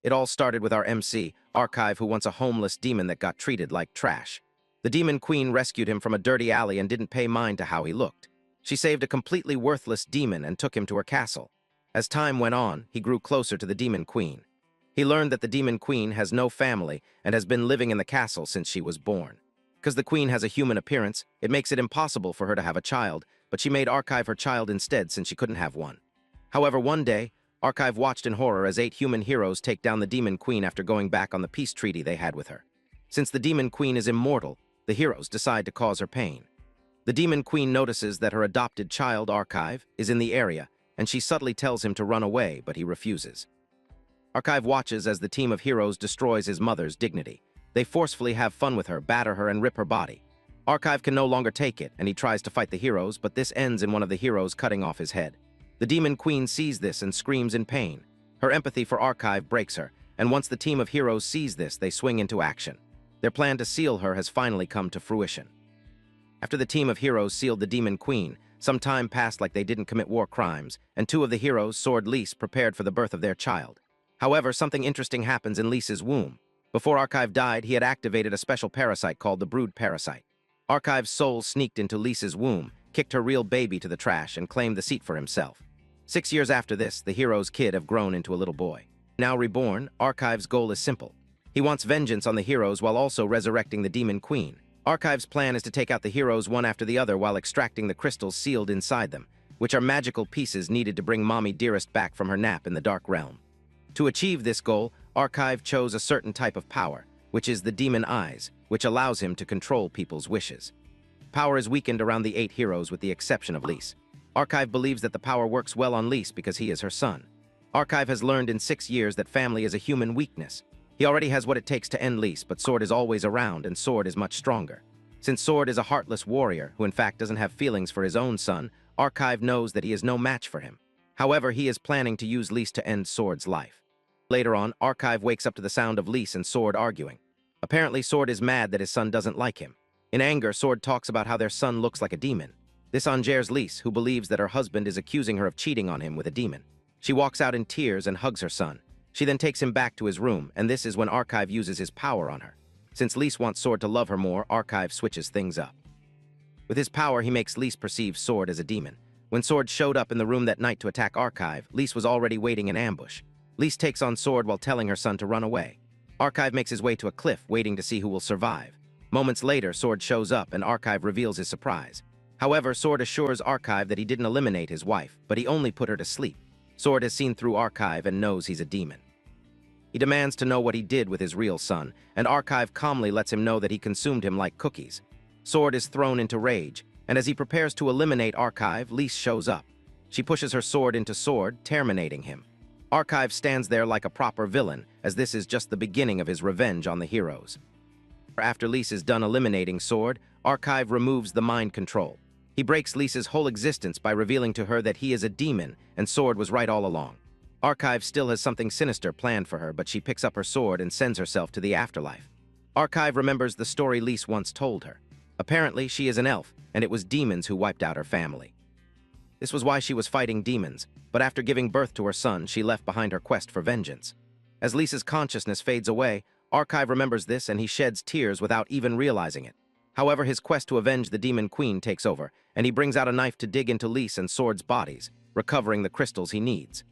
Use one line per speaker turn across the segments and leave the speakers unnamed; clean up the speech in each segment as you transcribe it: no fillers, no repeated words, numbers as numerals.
It all started with our MC, Archive, who wants a homeless demon that got treated like trash. The Demon Queen rescued him from a dirty alley and didn't pay mind to how he looked. She saved a completely worthless demon and took him to her castle. As time went on, he grew closer to the Demon Queen. He learned that the Demon Queen has no family and has been living in the castle since she was born. Because the Queen has a human appearance, it makes it impossible for her to have a child, but she made Archive her child instead since she couldn't have one. However, one day, Archive watched in horror as 8 human heroes take down the Demon Queen after going back on the peace treaty they had with her. Since the Demon Queen is immortal, the heroes decide to cause her pain. The Demon Queen notices that her adopted child, Archive, is in the area, and she subtly tells him to run away, but he refuses. Archive watches as the team of heroes destroys his mother's dignity. They forcefully have fun with her, batter her, and rip her body. Archive can no longer take it, and he tries to fight the heroes, but this ends in one of the heroes cutting off his head. The Demon Queen sees this and screams in pain. Her empathy for Archive breaks her, and once the team of heroes sees this, they swing into action. Their plan to seal her has finally come to fruition. After the team of heroes sealed the Demon Queen, some time passed like they didn't commit war crimes, and 2 of the heroes, Sword Lise, prepared for the birth of their child. However, something interesting happens in Lise's womb. Before Archive died, he had activated a special parasite called the Brood Parasite. Archive's soul sneaked into Lise's womb, kicked her real baby to the trash, and claimed the seat for himself. 6 years after this, the hero's kid have grown into a little boy. Now reborn, Archive's goal is simple. He wants vengeance on the heroes while also resurrecting the Demon Queen. Archive's plan is to take out the heroes one after the other while extracting the crystals sealed inside them, which are magical pieces needed to bring Mommy Dearest back from her nap in the Dark Realm. To achieve this goal, Archive chose a certain type of power, which is the Demon Eyes, which allows him to control people's wishes. Power is weakened around the 8 heroes with the exception of Lise. Archive believes that the power works well on Lise because he is her son. Archive has learned in 6 years that family is a human weakness. He already has what it takes to end Lise, but Sword is always around and Sword is much stronger. Since Sword is a heartless warrior who in fact doesn't have feelings for his own son, Archive knows that he is no match for him. However, he is planning to use Lise to end Sword's life. Later on, Archive wakes up to the sound of Lise and Sword arguing. Apparently, Sword is mad that his son doesn't like him. In anger, Sword talks about how their son looks like a demon. This engages Lise, who believes that her husband is accusing her of cheating on him with a demon. She walks out in tears and hugs her son. She then takes him back to his room, and this is when Archive uses his power on her. Since Lise wants Sword to love her more, Archive switches things up. With his power, he makes Lise perceive Sword as a demon. When Sword showed up in the room that night to attack Archive, Lise was already waiting in ambush. Lise takes on Sword while telling her son to run away. Archive makes his way to a cliff, waiting to see who will survive. Moments later, Sword shows up, and Archive reveals his surprise. However, Sword assures Archive that he didn't eliminate his wife, but he only put her to sleep. Sword has seen through Archive and knows he's a demon. He demands to know what he did with his real son, and Archive calmly lets him know that he consumed him like cookies. Sword is thrown into rage, and as he prepares to eliminate Archive, Lise shows up. She pushes her sword into Sword, terminating him. Archive stands there like a proper villain, as this is just the beginning of his revenge on the heroes. After Lise is done eliminating Sword, Archive removes the mind control. He breaks Lise's whole existence by revealing to her that he is a demon, and Sword was right all along. Archive still has something sinister planned for her, but she picks up her sword and sends herself to the afterlife. Archive remembers the story Lise once told her. Apparently, she is an elf, and it was demons who wiped out her family. This was why she was fighting demons, but after giving birth to her son, she left behind her quest for vengeance. As Lisa's consciousness fades away, Archive remembers this and he sheds tears without even realizing it. However, his quest to avenge the Demon Queen takes over, and he brings out a knife to dig into Lise and Sword's bodies, recovering the crystals he needs.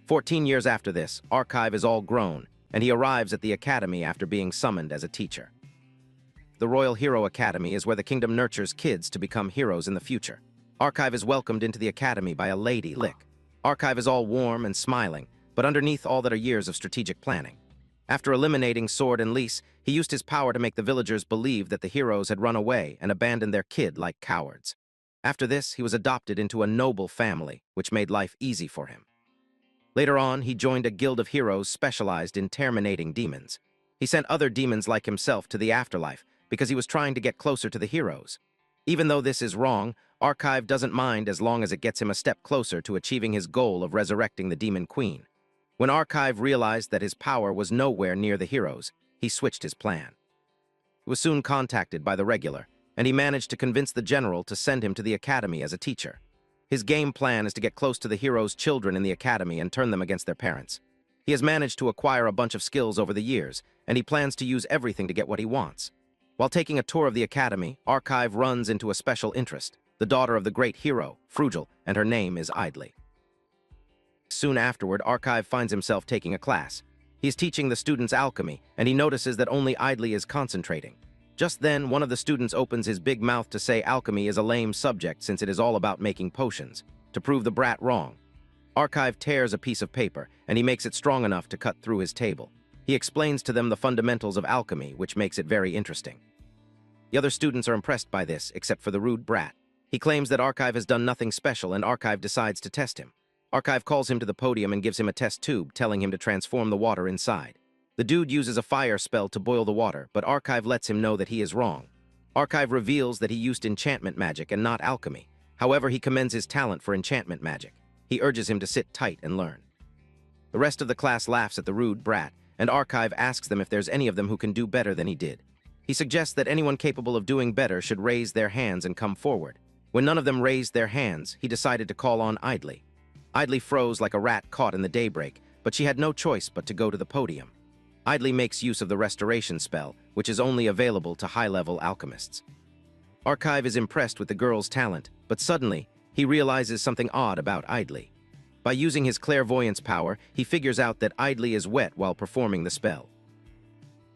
14 years after this, Archive is all grown, and he arrives at the Academy after being summoned as a teacher. The Royal Hero Academy is where the kingdom nurtures kids to become heroes in the future. Archive is welcomed into the academy by a lady, Lick. Archive is all warm and smiling, but underneath all that are years of strategic planning. After eliminating Sword and Lise, he used his power to make the villagers believe that the heroes had run away and abandoned their kid like cowards. After this, he was adopted into a noble family, which made life easy for him. Later on, he joined a guild of heroes specialized in terminating demons. He sent other demons like himself to the afterlife because he was trying to get closer to the heroes. Even though this is wrong, Archive doesn't mind as long as it gets him a step closer to achieving his goal of resurrecting the Demon Queen. When Archive realized that his power was nowhere near the heroes, he switched his plan. He was soon contacted by the Regular, and he managed to convince the General to send him to the Academy as a teacher. His game plan is to get close to the heroes' children in the Academy and turn them against their parents. He has managed to acquire a bunch of skills over the years, and he plans to use everything to get what he wants. While taking a tour of the academy, Archive runs into a special interest, the daughter of the great hero, Frugel, and her name is Idly. Soon afterward, Archive finds himself taking a class. He is teaching the students alchemy, and he notices that only Idly is concentrating. Just then, one of the students opens his big mouth to say alchemy is a lame subject since it is all about making potions, to prove the brat wrong. Archive tears a piece of paper, and he makes it strong enough to cut through his table. He explains to them the fundamentals of alchemy, which makes it very interesting. The other students are impressed by this, except for the rude brat. He claims that Archive has done nothing special, and Archive decides to test him. Archive calls him to the podium and gives him a test tube, telling him to transform the water inside. The dude uses a fire spell to boil the water, but Archive lets him know that he is wrong. Archive reveals that he used enchantment magic and not alchemy. However, he commends his talent for enchantment magic. He urges him to sit tight and learn. The rest of the class laughs at the rude brat, and Archive asks them if there's any of them who can do better than he did. He suggests that anyone capable of doing better should raise their hands and come forward. When none of them raised their hands, he decided to call on Idly. Idly froze like a rat caught in the daybreak, but she had no choice but to go to the podium. Idly makes use of the restoration spell, which is only available to high-level alchemists. Archive is impressed with the girl's talent, but suddenly, he realizes something odd about Idly. By using his clairvoyance power, he figures out that Idly is wet while performing the spell.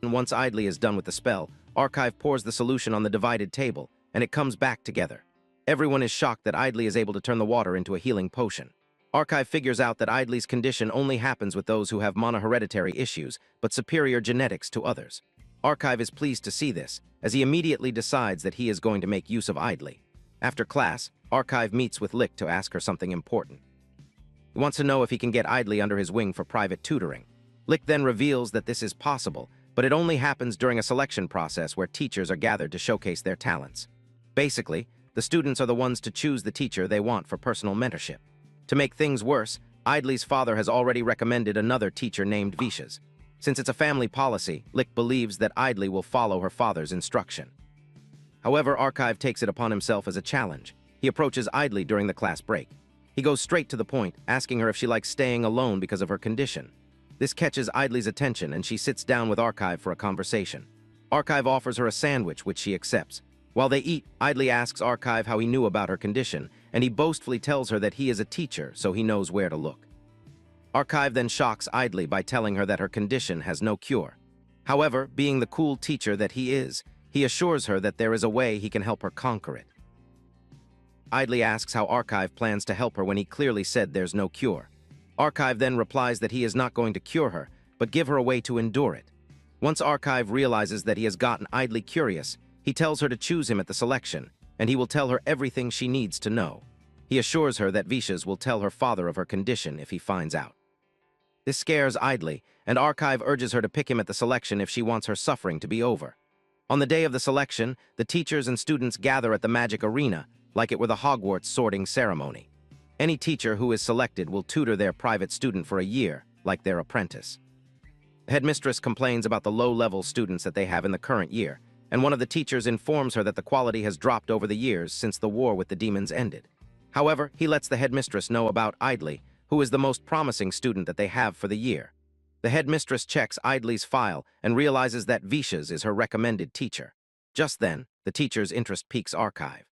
And once Idly is done with the spell, Archive pours the solution on the divided table, and it comes back together. Everyone is shocked that Idly is able to turn the water into a healing potion. Archive figures out that Idly's condition only happens with those who have monohereditary issues, but superior genetics to others. Archive is pleased to see this, as he immediately decides that he is going to make use of Idly. After class, Archive meets with Lick to ask her something important. He wants to know if he can get Idly under his wing for private tutoring. Lick then reveals that this is possible, but it only happens during a selection process where teachers are gathered to showcase their talents. Basically, the students are the ones to choose the teacher they want for personal mentorship. To make things worse, Idly's father has already recommended another teacher named Vishas. Since it's a family policy, Lick believes that Idly will follow her father's instruction. However, Archive takes it upon himself as a challenge. He approaches Idly during the class break. He goes straight to the point, asking her if she likes staying alone because of her condition. This catches Idly's attention, and she sits down with Archive for a conversation. Archive offers her a sandwich, which she accepts. While they eat, Idly asks Archive how he knew about her condition, and he boastfully tells her that he is a teacher, so he knows where to look. Archive then shocks Idly by telling her that her condition has no cure. However, being the cool teacher that he is, he assures her that there is a way he can help her conquer it. Idly asks how Archive plans to help her when he clearly said there's no cure. Archive then replies that he is not going to cure her, but give her a way to endure it. Once Archive realizes that he has gotten Idly curious, he tells her to choose him at the selection, and he will tell her everything she needs to know. He assures her that Vishas will tell her father of her condition if he finds out. This scares Idly, and Archive urges her to pick him at the selection if she wants her suffering to be over. On the day of the selection, the teachers and students gather at the magic arena, like it were the Hogwarts sorting ceremony. Any teacher who is selected will tutor their private student for a year, like their apprentice. The headmistress complains about the low-level students that they have in the current year, and one of the teachers informs her that the quality has dropped over the years since the war with the demons ended. However, he lets the headmistress know about Idly, who is the most promising student that they have for the year. The headmistress checks Idly's file and realizes that Vishas is her recommended teacher. Just then, the teacher's interest piques Archive.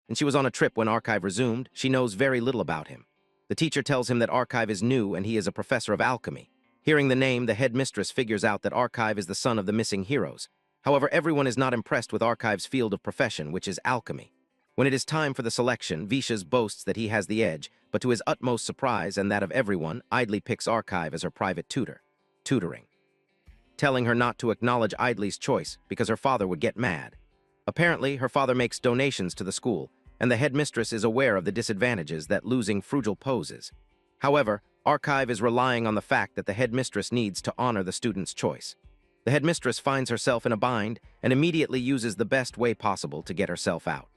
And she was on a trip when Archive resumed. She knows very little about him. The teacher tells him that Archive is new and he is a professor of alchemy. Hearing the name, the headmistress figures out that Archive is the son of the missing heroes. However, everyone is not impressed with Archive's field of profession, which is alchemy. When it is time for the selection, Vishas boasts that he has the edge, but to his utmost surprise and that of everyone, Idly picks Archive as her private tutoring, telling her not to acknowledge Idly's choice because her father would get mad. Apparently, her father makes donations to the school, and the headmistress is aware of the disadvantages that losing Frugel poses. However, Archive is relying on the fact that the headmistress needs to honor the student's choice. The headmistress finds herself in a bind and immediately uses the best way possible to get herself out.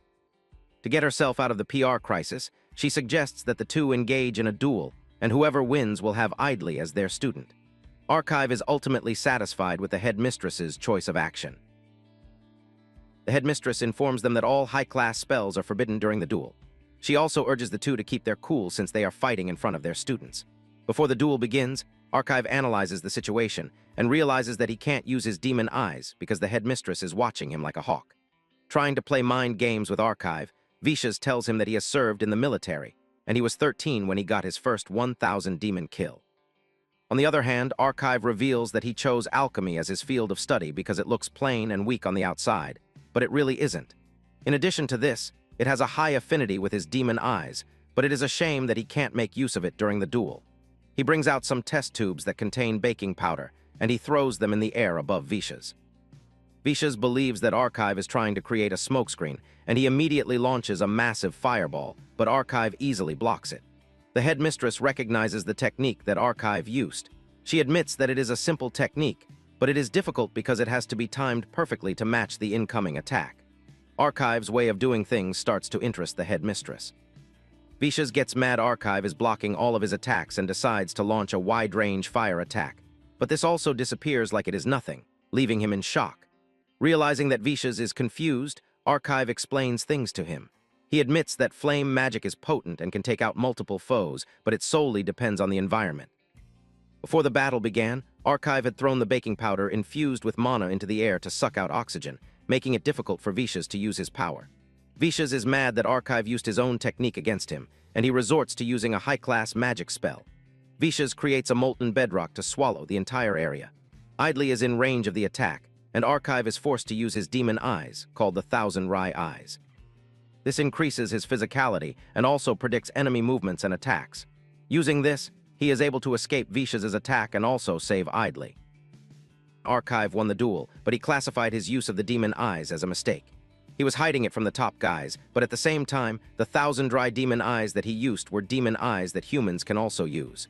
To get herself out of the PR crisis, she suggests that the two engage in a duel, and whoever wins will have Idly as their student. Archive is ultimately satisfied with the headmistress's choice of action. The headmistress informs them that all high-class spells are forbidden during the duel. She also urges the two to keep their cool since they are fighting in front of their students. Before the duel begins, Archive analyzes the situation and realizes that he can't use his demon eyes because the headmistress is watching him like a hawk. Trying to play mind games with Archive, Vicious tells him that he has served in the military, and he was 13 when he got his first 1,000 demon kill. On the other hand, Archive reveals that he chose alchemy as his field of study because it looks plain and weak on the outside, but it really isn't. In addition to this, it has a high affinity with his demon eyes, but it is a shame that he can't make use of it during the duel. He brings out some test tubes that contain baking powder, and he throws them in the air above Vicious. Vicious believes that Archive is trying to create a smokescreen, and he immediately launches a massive fireball, but Archive easily blocks it. The headmistress recognizes the technique that Archive used. She admits that it is a simple technique, but it is difficult because it has to be timed perfectly to match the incoming attack. Archive's way of doing things starts to interest the headmistress. Vicious gets mad Archive is blocking all of his attacks and decides to launch a wide-range fire attack, but this also disappears like it is nothing, leaving him in shock. Realizing that Vicious is confused, Archive explains things to him. He admits that flame magic is potent and can take out multiple foes, but it solely depends on the environment. Before the battle began, Archive had thrown the baking powder infused with mana into the air to suck out oxygen, making it difficult for Vicious to use his power. Vicious is mad that Archive used his own technique against him, and he resorts to using a high-class magic spell. Vicious creates a molten bedrock to swallow the entire area. Idly is in range of the attack, and Archive is forced to use his demon eyes, called the Thousand Rai Eyes. This increases his physicality and also predicts enemy movements and attacks. Using this, he is able to escape Vicious's attack and also save Idly. Archive won the duel, but he classified his use of the demon eyes as a mistake. He was hiding it from the top guys, but at the same time, the 1,000 dry demon eyes that he used were demon eyes that humans can also use.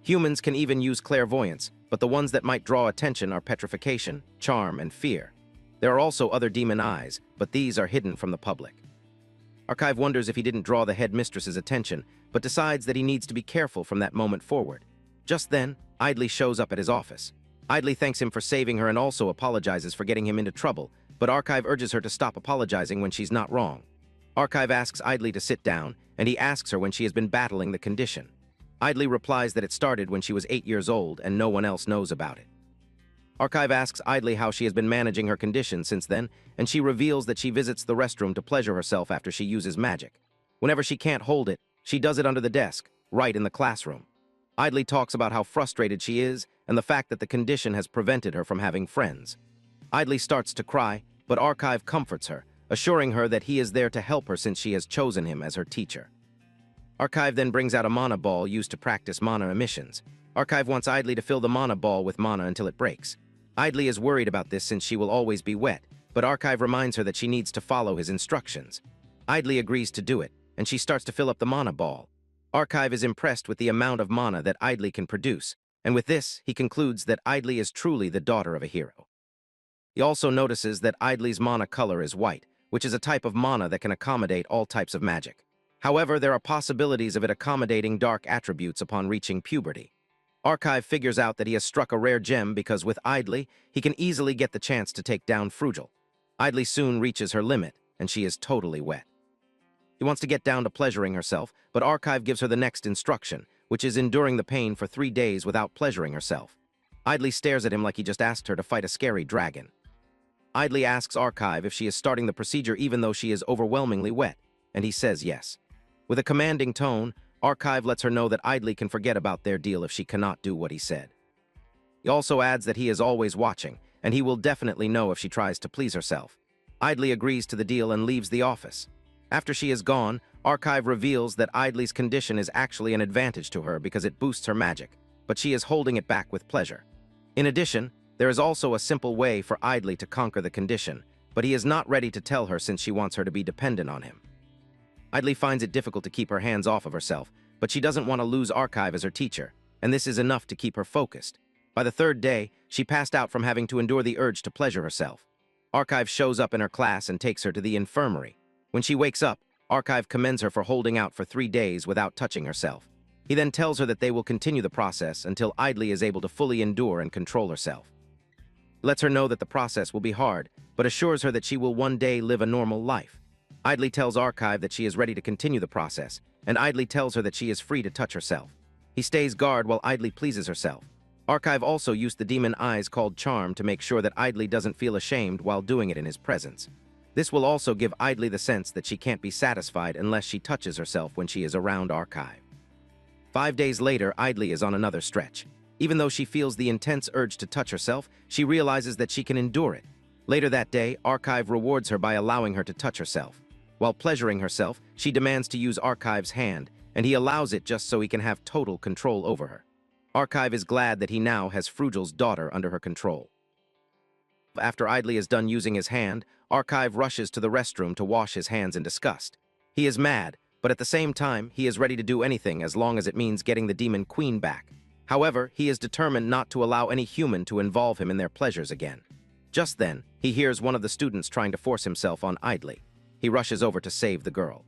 Humans can even use clairvoyance, but the ones that might draw attention are petrification, charm, and fear. There are also other demon eyes, but these are hidden from the public. Archive wonders if he didn't draw the headmistress's attention, but decides that he needs to be careful from that moment forward. Just then, Idly shows up at his office. Idly thanks him for saving her and also apologizes for getting him into trouble, but Archive urges her to stop apologizing when she's not wrong. Archive asks Idly to sit down, and he asks her when she has been battling the condition. Idly replies that it started when she was 8 years old and no one else knows about it. Archive asks Idly how she has been managing her condition since then, and she reveals that she visits the restroom to pleasure herself after she uses magic. Whenever she can't hold it, she does it under the desk, right in the classroom. Idly talks about how frustrated she is and the fact that the condition has prevented her from having friends. Idly starts to cry, but Archive comforts her, assuring her that he is there to help her since she has chosen him as her teacher. Archive then brings out a mana ball used to practice mana emissions. Archive wants Idly to fill the mana ball with mana until it breaks. Idly is worried about this since she will always be wet, but Archive reminds her that she needs to follow his instructions. Idly agrees to do it, and she starts to fill up the mana ball. Archive is impressed with the amount of mana that Idly can produce, and with this, he concludes that Idly is truly the daughter of a hero. He also notices that Idly's mana color is white, which is a type of mana that can accommodate all types of magic. However, there are possibilities of it accommodating dark attributes upon reaching puberty. Archive figures out that he has struck a rare gem because with Idly, he can easily get the chance to take down Frugil. Idly soon reaches her limit, and she is totally wet. He wants to get down to pleasuring herself, but Archive gives her the next instruction, which is enduring the pain for 3 days without pleasuring herself. Idly stares at him like he just asked her to fight a scary dragon. Idly asks Archive if she is starting the procedure even though she is overwhelmingly wet, and he says yes. With a commanding tone, Archive lets her know that Idly can forget about their deal if she cannot do what he said. He also adds that he is always watching, and he will definitely know if she tries to please herself. Idly agrees to the deal and leaves the office. After she is gone, Archive reveals that Idly's condition is actually an advantage to her because it boosts her magic, but she is holding it back with pleasure. In addition, there is also a simple way for Idly to conquer the condition, but he is not ready to tell her since she wants her to be dependent on him. Idly finds it difficult to keep her hands off of herself, but she doesn't want to lose Archive as her teacher, and this is enough to keep her focused. By the 3rd day, she passed out from having to endure the urge to pleasure herself. Archive shows up in her class and takes her to the infirmary. When she wakes up, Archive commends her for holding out for 3 days without touching herself. He then tells her that they will continue the process until Idly is able to fully endure and control herself. He lets her know that the process will be hard, but assures her that she will one day live a normal life. Idly tells Archive that she is ready to continue the process, and Idly tells her that she is free to touch herself. He stays guard while Idly pleases herself. Archive also used the demon eyes called Charm to make sure that Idly doesn't feel ashamed while doing it in his presence. This will also give Idly the sense that she can't be satisfied unless she touches herself when she is around Archive. 5 days later, Idly is on another stretch. Even though she feels the intense urge to touch herself, she realizes that she can endure it. Later that day, Archive rewards her by allowing her to touch herself. While pleasuring herself, she demands to use Archive's hand, and he allows it just so he can have total control over her. Archive is glad that he now has Frugel's daughter under her control. After Idly is done using his hand, Archive rushes to the restroom to wash his hands in disgust. He is mad, but at the same time, he is ready to do anything as long as it means getting the Demon Queen back. However, he is determined not to allow any human to involve him in their pleasures again. Just then, he hears one of the students trying to force himself on Idly. He rushes over to save the girl.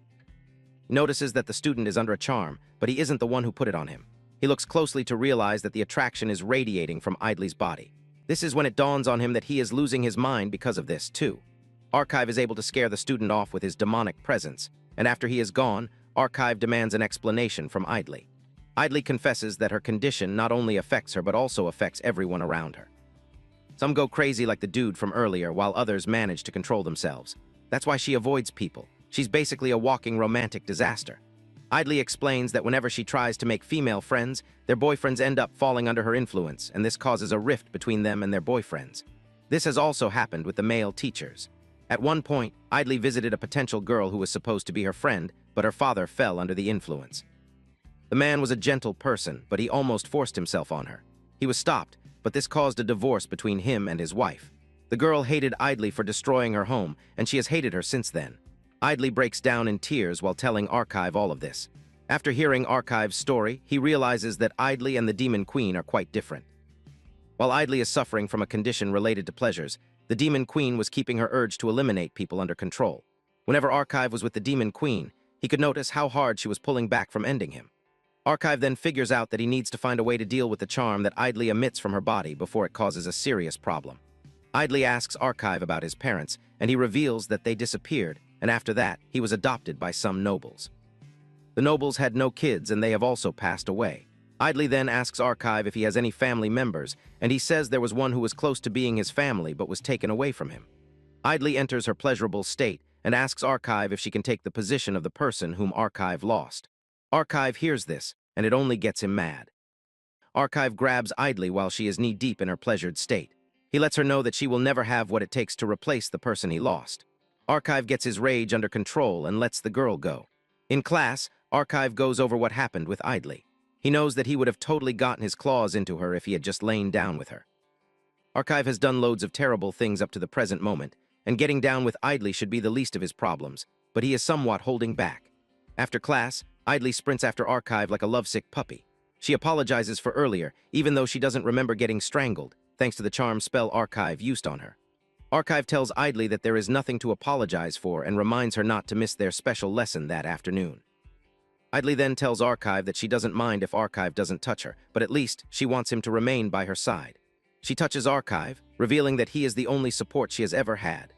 He notices that the student is under a charm, but he isn't the one who put it on him. He looks closely to realize that the attraction is radiating from Idly's body. This is when it dawns on him that he is losing his mind because of this, too. Archive is able to scare the student off with his demonic presence, and after he is gone, Archive demands an explanation from Idly. Idly confesses that her condition not only affects her but also affects everyone around her. Some go crazy like the dude from earlier, while others manage to control themselves. That's why she avoids people. She's basically a walking romantic disaster. Idly explains that whenever she tries to make female friends, their boyfriends end up falling under her influence, and this causes a rift between them and their boyfriends. This has also happened with the male teachers. At one point, Idly visited a potential girl who was supposed to be her friend, but her father fell under the influence. The man was a gentle person, but he almost forced himself on her. He was stopped, but this caused a divorce between him and his wife. The girl hated Idly for destroying her home, and she has hated her since then. Idly breaks down in tears while telling Archive all of this. After hearing Archive's story, he realizes that Idly and the Demon Queen are quite different. While Idly is suffering from a condition related to pleasures, the Demon Queen was keeping her urge to eliminate people under control. Whenever Archive was with the Demon Queen, he could notice how hard she was pulling back from ending him. Archive then figures out that he needs to find a way to deal with the charm that Idly emits from her body before it causes a serious problem. Idly asks Archive about his parents, and he reveals that they disappeared, and after that, he was adopted by some nobles. The nobles had no kids, and they have also passed away. Idly then asks Archive if he has any family members, and he says there was one who was close to being his family but was taken away from him. Idly enters her pleasurable state and asks Archive if she can take the position of the person whom Archive lost. Archive hears this, and it only gets him mad. Archive grabs Idly while she is knee-deep in her pleasured state. He lets her know that she will never have what it takes to replace the person he lost. Archive gets his rage under control and lets the girl go. In class, Archive goes over what happened with Idly. He knows that he would have totally gotten his claws into her if he had just lain down with her. Archive has done loads of terrible things up to the present moment, and getting down with Idly should be the least of his problems, but he is somewhat holding back. After class, Idly sprints after Archive like a lovesick puppy. She apologizes for earlier, even though she doesn't remember getting strangled, thanks to the charm spell Archive used on her. Archive tells Idly that there is nothing to apologize for and reminds her not to miss their special lesson that afternoon. Idly then tells Archive that she doesn't mind if Archive doesn't touch her, but at least she wants him to remain by her side. She touches Archive, revealing that he is the only support she has ever had.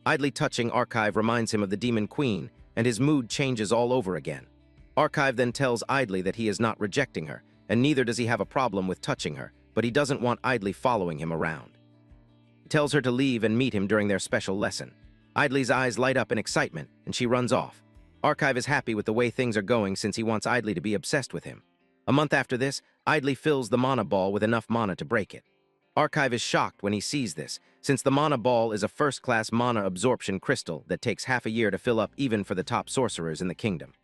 Idly touching Archive reminds him of the Demon Queen, and his mood changes all over again. Archive then tells Idly that he is not rejecting her, and neither does he have a problem with touching her, but he doesn't want Idly following him around. He tells her to leave and meet him during their special lesson. Idly's eyes light up in excitement, and she runs off. Archive is happy with the way things are going since he wants Idly to be obsessed with him. A month after this, Idly fills the mana ball with enough mana to break it. Archive is shocked when he sees this, since the mana ball is a first-class mana absorption crystal that takes half a year to fill up even for the top sorcerers in the kingdom.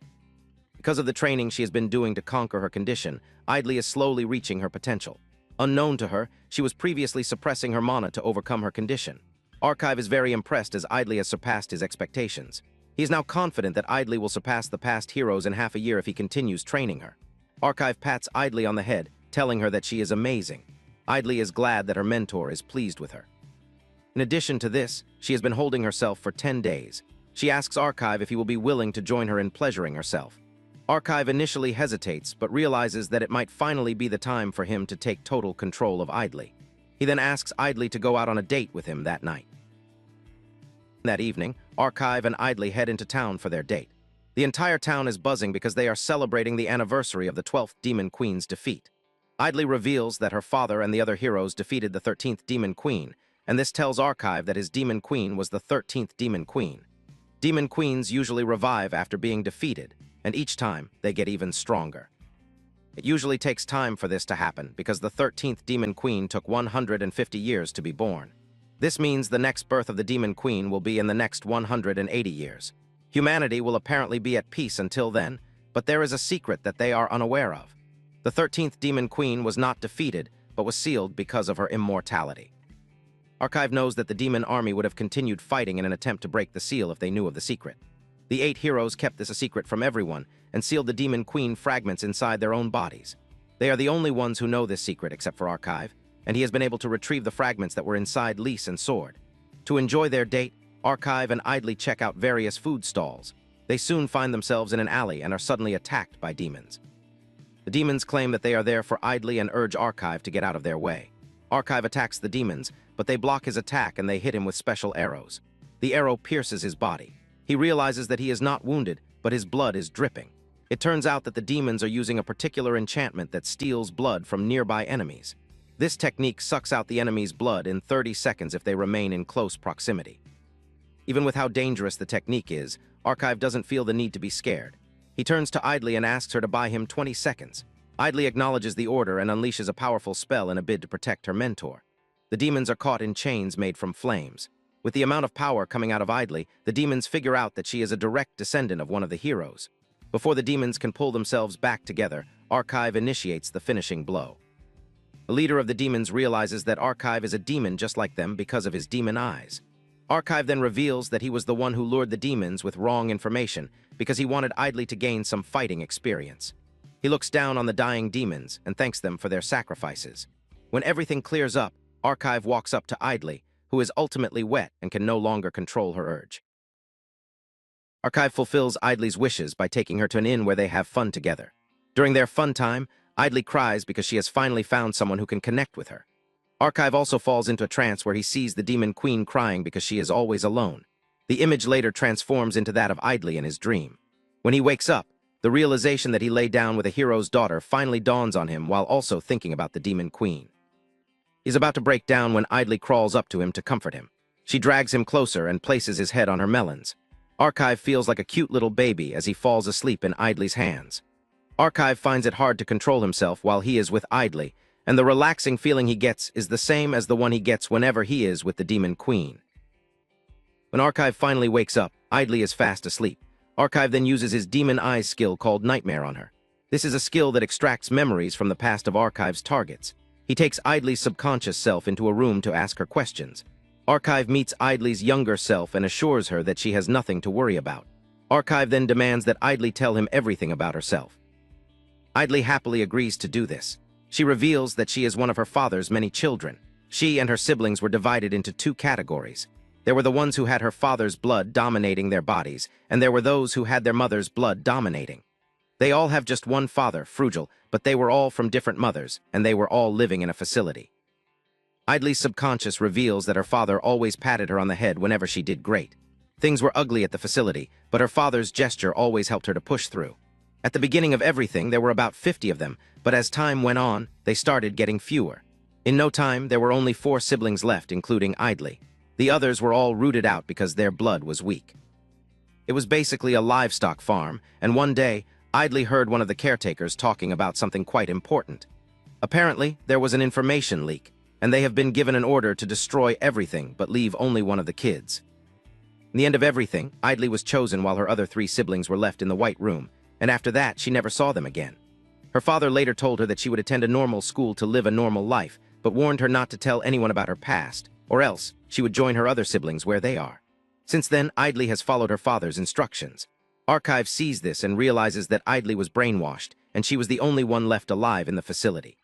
Because of the training she has been doing to conquer her condition, Idly is slowly reaching her potential. Unknown to her, she was previously suppressing her mana to overcome her condition. Archive is very impressed as Idly has surpassed his expectations. He is now confident that Idly will surpass the past heroes in half a year if he continues training her. Archive pats Idly on the head, telling her that she is amazing. Idly is glad that her mentor is pleased with her. In addition to this, she has been holding herself for 10 days. She asks Archive if he will be willing to join her in pleasuring herself. Archive initially hesitates, but realizes that it might finally be the time for him to take total control of Idly. He then asks Idly to go out on a date with him that night. That evening, Archive and Idly head into town for their date. The entire town is buzzing because they are celebrating the anniversary of the 12th Demon Queen's defeat. Idly reveals that her father and the other heroes defeated the 13th Demon Queen, and this tells Archive that his Demon Queen was the 13th Demon Queen. Demon Queens usually revive after being defeated, and each time they get even stronger. It usually takes time for this to happen because the 13th Demon Queen took 150 years to be born. This means the next birth of the Demon Queen will be in the next 180 years. Humanity will apparently be at peace until then, but there is a secret that they are unaware of. The 13th Demon Queen was not defeated, but was sealed because of her immortality. Archive knows that the demon army would have continued fighting in an attempt to break the seal if they knew of the secret. The 8 heroes kept this a secret from everyone and sealed the Demon Queen fragments inside their own bodies. They are the only ones who know this secret except for Archive, and he has been able to retrieve the fragments that were inside Lise and Sword. To enjoy their date, Archive and Idly check out various food stalls. They soon find themselves in an alley and are suddenly attacked by demons. The demons claim that they are there for Idly and urge Archive to get out of their way. Archive attacks the demons, but they block his attack and they hit him with special arrows. The arrow pierces his body. He realizes that he is not wounded, but his blood is dripping. It turns out that the demons are using a particular enchantment that steals blood from nearby enemies. This technique sucks out the enemy's blood in 30 seconds if they remain in close proximity. Even with how dangerous the technique is, Archive doesn't feel the need to be scared. He turns to Idly and asks her to buy him 20 seconds. Idly acknowledges the order and unleashes a powerful spell in a bid to protect her mentor. The demons are caught in chains made from flames. With the amount of power coming out of Idly, the demons figure out that she is a direct descendant of one of the heroes. Before the demons can pull themselves back together, Archive initiates the finishing blow. The leader of the demons realizes that Archive is a demon just like them because of his demon eyes. Archive then reveals that he was the one who lured the demons with wrong information because he wanted Idly to gain some fighting experience. He looks down on the dying demons and thanks them for their sacrifices. When everything clears up, Archive walks up to Idly, who is ultimately wet and can no longer control her urge. Archive fulfills Idly's wishes by taking her to an inn where they have fun together. During their fun time, Idly cries because she has finally found someone who can connect with her. Archive also falls into a trance where he sees the Demon Queen crying because she is always alone. The image later transforms into that of Idly in his dream. When he wakes up, the realization that he lay down with a hero's daughter finally dawns on him while also thinking about the Demon Queen. He's about to break down when Idly crawls up to him to comfort him. She drags him closer and places his head on her melons. Archive feels like a cute little baby as he falls asleep in Idly's hands. Archive finds it hard to control himself while he is with Idly, and the relaxing feeling he gets is the same as the one he gets whenever he is with the Demon Queen. When Archive finally wakes up, Idly is fast asleep. Archive then uses his Demon Eyes skill called Nightmare on her. This is a skill that extracts memories from the past of Archive's targets. He takes Idly's subconscious self into a room to ask her questions. Archive meets Idly's younger self and assures her that she has nothing to worry about. Archive then demands that Idly tell him everything about herself. Idly happily agrees to do this. She reveals that she is one of her father's many children. She and her siblings were divided into 2 categories. There were the ones who had her father's blood dominating their bodies, and there were those who had their mother's blood dominating. They all have just one father, Frugel, but they were all from different mothers, and they were all living in a facility. Idly's subconscious reveals that her father always patted her on the head whenever she did great. Things were ugly at the facility, but her father's gesture always helped her to push through. At the beginning of everything, there were about 50 of them, but as time went on, they started getting fewer. In no time, there were only 4 siblings left, including Idly. The others were all rooted out because their blood was weak. It was basically a livestock farm, and one day, Idly heard one of the caretakers talking about something quite important. Apparently, there was an information leak, and they have been given an order to destroy everything but leave only one of the kids. In the end of everything, Idly was chosen while her other 3 siblings were left in the White Room, and after that, she never saw them again. Her father later told her that she would attend a normal school to live a normal life, but warned her not to tell anyone about her past, or else she would join her other siblings where they are. Since then, Idly has followed her father's instructions. Archive sees this and realizes that Idly was brainwashed, and she was the only one left alive in the facility.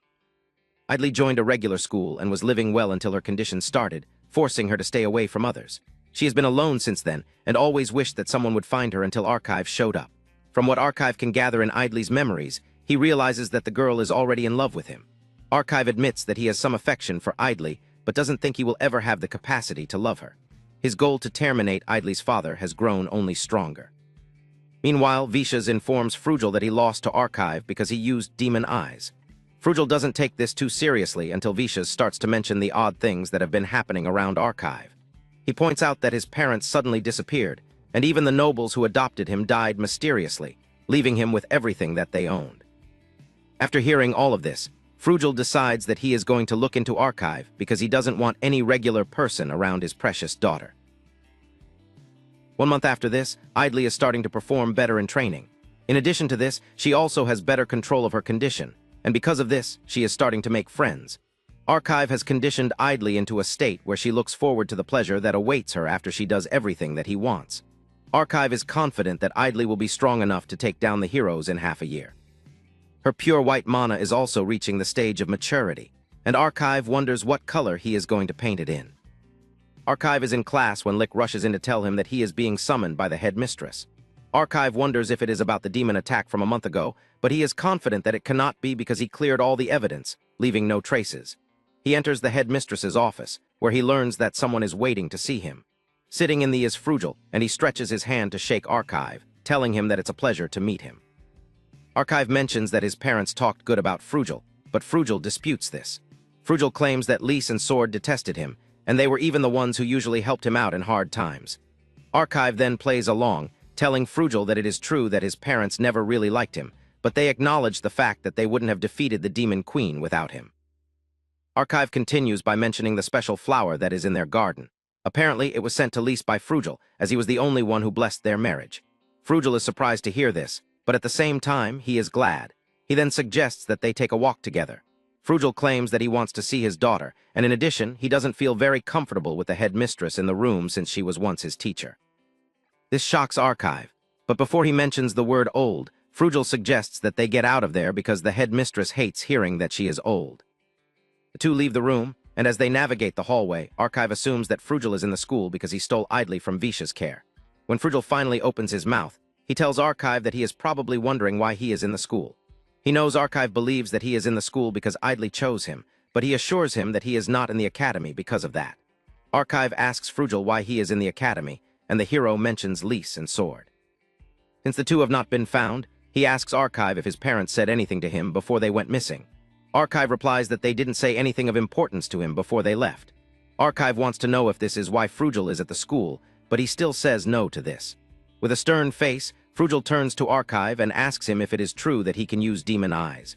Idly joined a regular school and was living well until her condition started, forcing her to stay away from others. She has been alone since then, and always wished that someone would find her until Archive showed up. From what Archive can gather in Idly's memories, he realizes that the girl is already in love with him. Archive admits that he has some affection for Idly, but doesn't think he will ever have the capacity to love her. His goal to terminate Idly's father has grown only stronger. Meanwhile, Vicious informs Frugel that he lost to Archive because he used Demon Eyes. Frugel doesn't take this too seriously until Vicious starts to mention the odd things that have been happening around Archive. He points out that his parents suddenly disappeared, and even the nobles who adopted him died mysteriously, leaving him with everything that they owned. After hearing all of this, Frugel decides that he is going to look into Archive because he doesn't want any regular person around his precious daughter. 1 month after this, Idly is starting to perform better in training. In addition to this, she also has better control of her condition, and because of this, she is starting to make friends. Archive has conditioned Idly into a state where she looks forward to the pleasure that awaits her after she does everything that he wants. Archive is confident that Idly will be strong enough to take down the heroes in half a year. Her pure white mana is also reaching the stage of maturity, and Archive wonders what color he is going to paint it in. Archive is in class when Lick rushes in to tell him that he is being summoned by the headmistress. Archive wonders if it is about the demon attack from a month ago, but he is confident that it cannot be because he cleared all the evidence, leaving no traces. He enters the headmistress's office, where he learns that someone is waiting to see him. Sitting in the is Frugel, and he stretches his hand to shake Archive, telling him that it's a pleasure to meet him. Archive mentions that his parents talked good about Frugel, but Frugel disputes this. Frugel claims that Lys and Sword detested him, and they were even the ones who usually helped him out in hard times. Archive then plays along, telling Frugel that it is true that his parents never really liked him, but they acknowledge the fact that they wouldn't have defeated the Demon Queen without him. Archive continues by mentioning the special flower that is in their garden. Apparently, it was sent to Lys by Frugel, as he was the only one who blessed their marriage. Frugel is surprised to hear this, but at the same time, he is glad. He then suggests that they take a walk together. Frugel claims that he wants to see his daughter, and in addition, he doesn't feel very comfortable with the headmistress in the room since she was once his teacher. This shocks Archive, but before he mentions the word old, Frugel suggests that they get out of there because the headmistress hates hearing that she is old. The two leave the room, and as they navigate the hallway, Archive assumes that Frugel is in the school because he stole Idly from Vicious' care. When Frugel finally opens his mouth, he tells Archive that he is probably wondering why he is in the school. He knows Archive believes that he is in the school because Idly chose him, but he assures him that he is not in the academy because of that. Archive asks Frugel why he is in the academy, and the hero mentions Lys and Sword. Since the two have not been found, he asks Archive if his parents said anything to him before they went missing. Archive replies that they didn't say anything of importance to him before they left. Archive wants to know if this is why Frugel is at the school, but he still says no to this. With a stern face, Frugel turns to Archive and asks him if it is true that he can use demon eyes.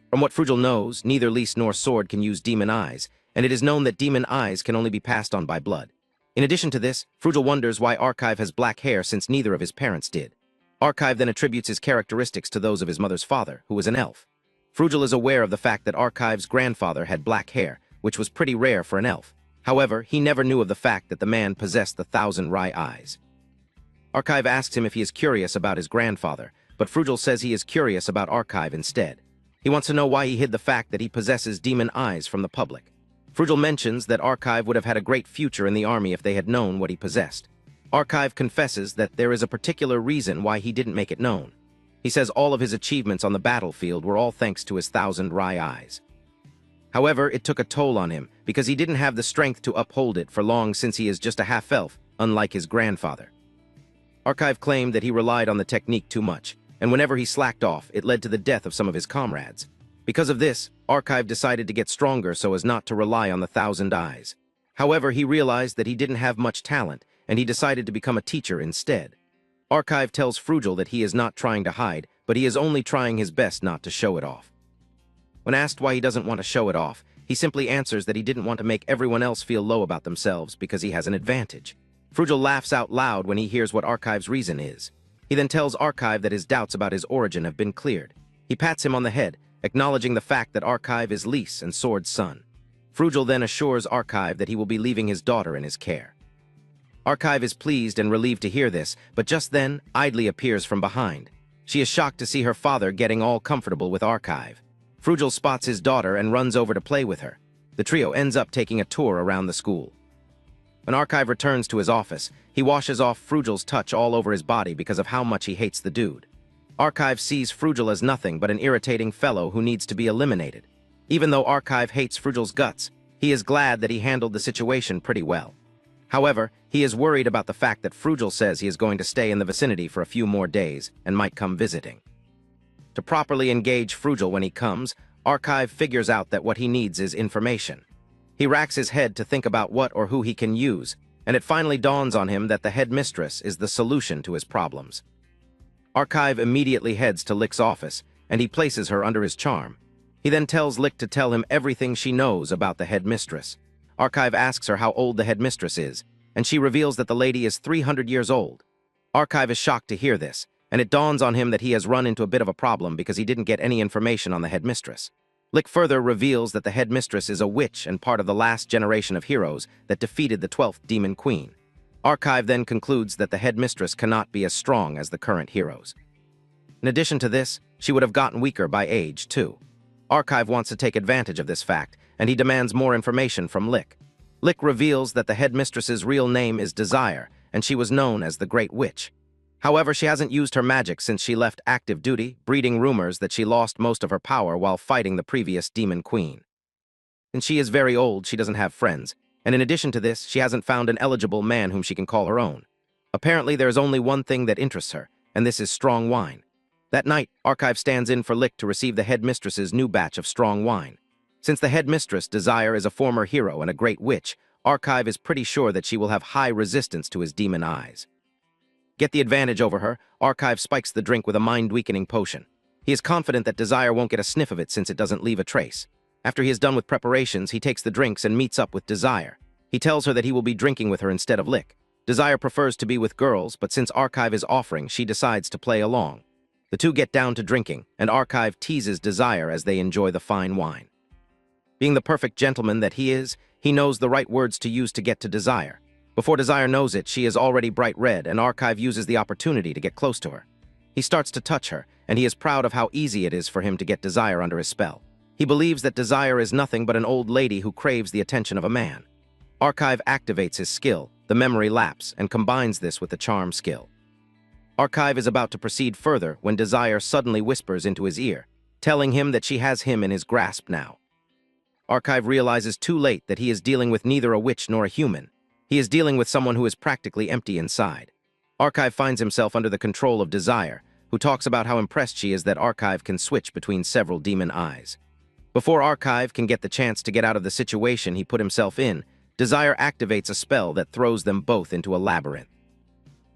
From what Frugel knows, neither Lys nor Sword can use demon eyes, and it is known that demon eyes can only be passed on by blood. In addition to this, Frugel wonders why Archive has black hair since neither of his parents did. Archive then attributes his characteristics to those of his mother's father, who was an elf. Frugel is aware of the fact that Archive's grandfather had black hair, which was pretty rare for an elf. However, he never knew of the fact that the man possessed the 1,000 Rai eyes. Archive asks him if he is curious about his grandfather, but Frugel says he is curious about Archive instead. He wants to know why he hid the fact that he possesses demon eyes from the public. Frugel mentions that Archive would have had a great future in the army if they had known what he possessed. Archive confesses that there is a particular reason why he didn't make it known. He says all of his achievements on the battlefield were all thanks to his 1,000 Rai eyes. However, it took a toll on him because he didn't have the strength to uphold it for long since he is just a half-elf, unlike his grandfather. Archive claimed that he relied on the technique too much, and whenever he slacked off, it led to the death of some of his comrades. Because of this, Archive decided to get stronger so as not to rely on the 1,000 eyes. However, he realized that he didn't have much talent, and he decided to become a teacher instead. Archive tells Frugel that he is not trying to hide, but he is only trying his best not to show it off. When asked why he doesn't want to show it off, he simply answers that he didn't want to make everyone else feel low about themselves because he has an advantage. Frugel laughs out loud when he hears what Archive's reason is. He then tells Archive that his doubts about his origin have been cleared. He pats him on the head, acknowledging the fact that Archive is Lys and Sword's son. Frugel then assures Archive that he will be leaving his daughter in his care. Archive is pleased and relieved to hear this, but just then, Idly appears from behind. She is shocked to see her father getting all comfortable with Archive. Frugel spots his daughter and runs over to play with her. The trio ends up taking a tour around the school. When Archive returns to his office, he washes off Frugel's touch all over his body because of how much he hates the dude. Archive sees Frugel as nothing but an irritating fellow who needs to be eliminated. Even though Archive hates Frugel's guts, he is glad that he handled the situation pretty well. However, he is worried about the fact that Frugel says he is going to stay in the vicinity for a few more days and might come visiting. To properly engage Frugel when he comes, Archive figures out that what he needs is information. He racks his head to think about what or who he can use, and it finally dawns on him that the headmistress is the solution to his problems. Archive immediately heads to Lick's office, and he places her under his charm. He then tells Lick to tell him everything she knows about the headmistress. Archive asks her how old the headmistress is, and she reveals that the lady is 300 years old. Archive is shocked to hear this, and it dawns on him that he has run into a bit of a problem because he didn't get any information on the headmistress. Lick further reveals that the headmistress is a witch and part of the last generation of heroes that defeated the 12th Demon Queen. Archive then concludes that the headmistress cannot be as strong as the current heroes. In addition to this, she would have gotten weaker by age, too. Archive wants to take advantage of this fact, and he demands more information from Lick. Lick reveals that the headmistress's real name is Desire, and she was known as the Great Witch. However, she hasn't used her magic since she left active duty, breeding rumors that she lost most of her power while fighting the previous Demon Queen. And she is very old, she doesn't have friends, and in addition to this, she hasn't found an eligible man whom she can call her own. Apparently, there is only one thing that interests her, and this is strong wine. That night, Archive stands in for Lick to receive the headmistress's new batch of strong wine. Since the headmistress, Desire, is a former hero and a great witch, Archive is pretty sure that she will have high resistance to his demon eyes. Get the advantage over her, Archive spikes the drink with a mind-weakening potion. He is confident that Desire won't get a sniff of it since it doesn't leave a trace. After he is done with preparations, he takes the drinks and meets up with Desire. He tells her that he will be drinking with her instead of Lick. Desire prefers to be with girls, but since Archive is offering, she decides to play along. The two get down to drinking, and Archive teases Desire as they enjoy the fine wine. Being the perfect gentleman that he is, he knows the right words to use to get to Desire. Before Desire knows it, she is already bright red, and Archive uses the opportunity to get close to her. He starts to touch her, and he is proud of how easy it is for him to get Desire under his spell. He believes that Desire is nothing but an old lady who craves the attention of a man. Archive activates his skill, the memory lapse, and combines this with the charm skill. Archive is about to proceed further when Desire suddenly whispers into his ear, telling him that she has him in his grasp now. Archive realizes too late that he is dealing with neither a witch nor a human. He is dealing with someone who is practically empty inside. Archive finds himself under the control of Desire, who talks about how impressed she is that Archive can switch between several demon eyes. Before Archive can get the chance to get out of the situation he put himself in, Desire activates a spell that throws them both into a labyrinth.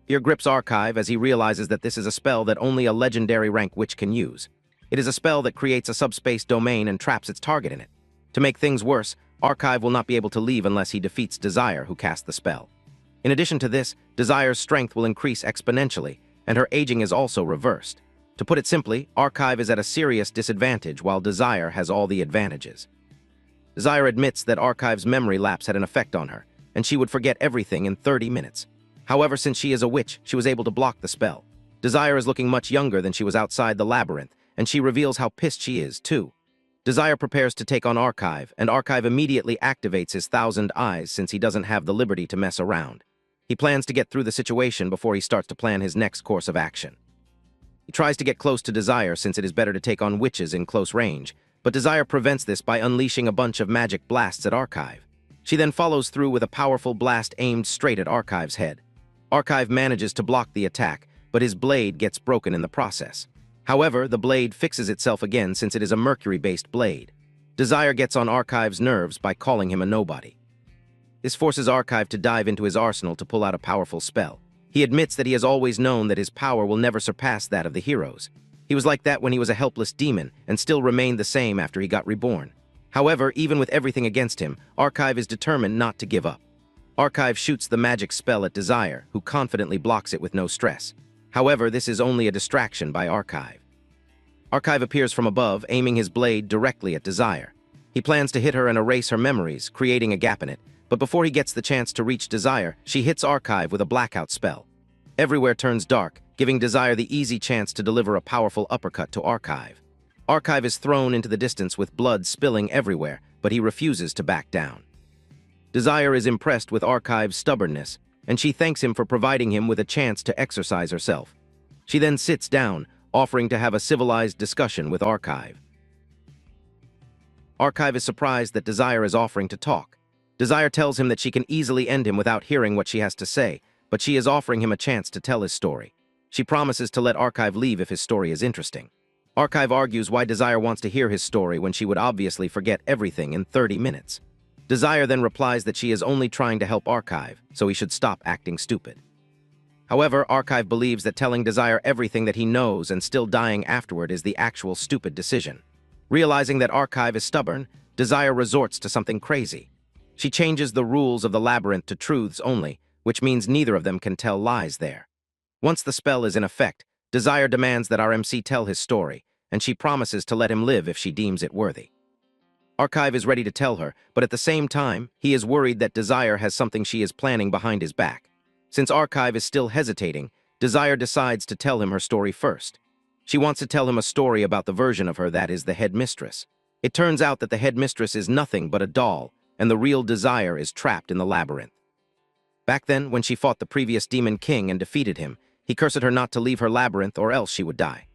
Fear grips Archive as he realizes that this is a spell that only a legendary rank witch can use. It is a spell that creates a subspace domain and traps its target in it. To make things worse, Archive will not be able to leave unless he defeats Desire, who cast the spell. In addition to this, Desire's strength will increase exponentially, and her aging is also reversed. To put it simply, Archive is at a serious disadvantage while Desire has all the advantages. Desire admits that Archive's memory lapse had an effect on her, and she would forget everything in 30 minutes. However, since she is a witch, she was able to block the spell. Desire is looking much younger than she was outside the labyrinth, and she reveals how pissed she is, too. Desire prepares to take on Archive, and Archive immediately activates his 1,000 eyes since he doesn't have the liberty to mess around. He plans to get through the situation before he starts to plan his next course of action. He tries to get close to Desire since it is better to take on witches in close range, but Desire prevents this by unleashing a bunch of magic blasts at Archive. She then follows through with a powerful blast aimed straight at Archive's head. Archive manages to block the attack, but his blade gets broken in the process. However, the blade fixes itself again since it is a mercury-based blade. Desire gets on Archive's nerves by calling him a nobody. This forces Archive to dive into his arsenal to pull out a powerful spell. He admits that he has always known that his power will never surpass that of the heroes. He was like that when he was a helpless demon, and still remained the same after he got reborn. However, even with everything against him, Archive is determined not to give up. Archive shoots the magic spell at Desire, who confidently blocks it with no stress. However, this is only a distraction by Archive. Archive appears from above, aiming his blade directly at Desire. He plans to hit her and erase her memories, creating a gap in it, but before he gets the chance to reach Desire, she hits Archive with a blackout spell. Everywhere turns dark, giving Desire the easy chance to deliver a powerful uppercut to Archive. Archive is thrown into the distance with blood spilling everywhere, but he refuses to back down. Desire is impressed with Archive's stubbornness, and she thanks him for providing him with a chance to exercise herself. She then sits down, offering to have a civilized discussion with Archive. Archive is surprised that Desire is offering to talk. Desire tells him that she can easily end him without hearing what she has to say, but she is offering him a chance to tell his story. She promises to let Archive leave if his story is interesting. Archive argues why Desire wants to hear his story when she would obviously forget everything in 30 minutes. Desire then replies that she is only trying to help Archive, so he should stop acting stupid. However, Archive believes that telling Desire everything that he knows and still dying afterward is the actual stupid decision. Realizing that Archive is stubborn, Desire resorts to something crazy. She changes the rules of the labyrinth to truths only, which means neither of them can tell lies there. Once the spell is in effect, Desire demands that our MC tell his story, and she promises to let him live if she deems it worthy. Archive is ready to tell her, but at the same time, he is worried that Desire has something she is planning behind his back. Since Archive is still hesitating, Desire decides to tell him her story first. She wants to tell him a story about the version of her that is the headmistress. It turns out that the headmistress is nothing but a doll, and the real Desire is trapped in the labyrinth. Back then, when she fought the previous Demon King and defeated him, he cursed her not to leave her labyrinth or else she would die.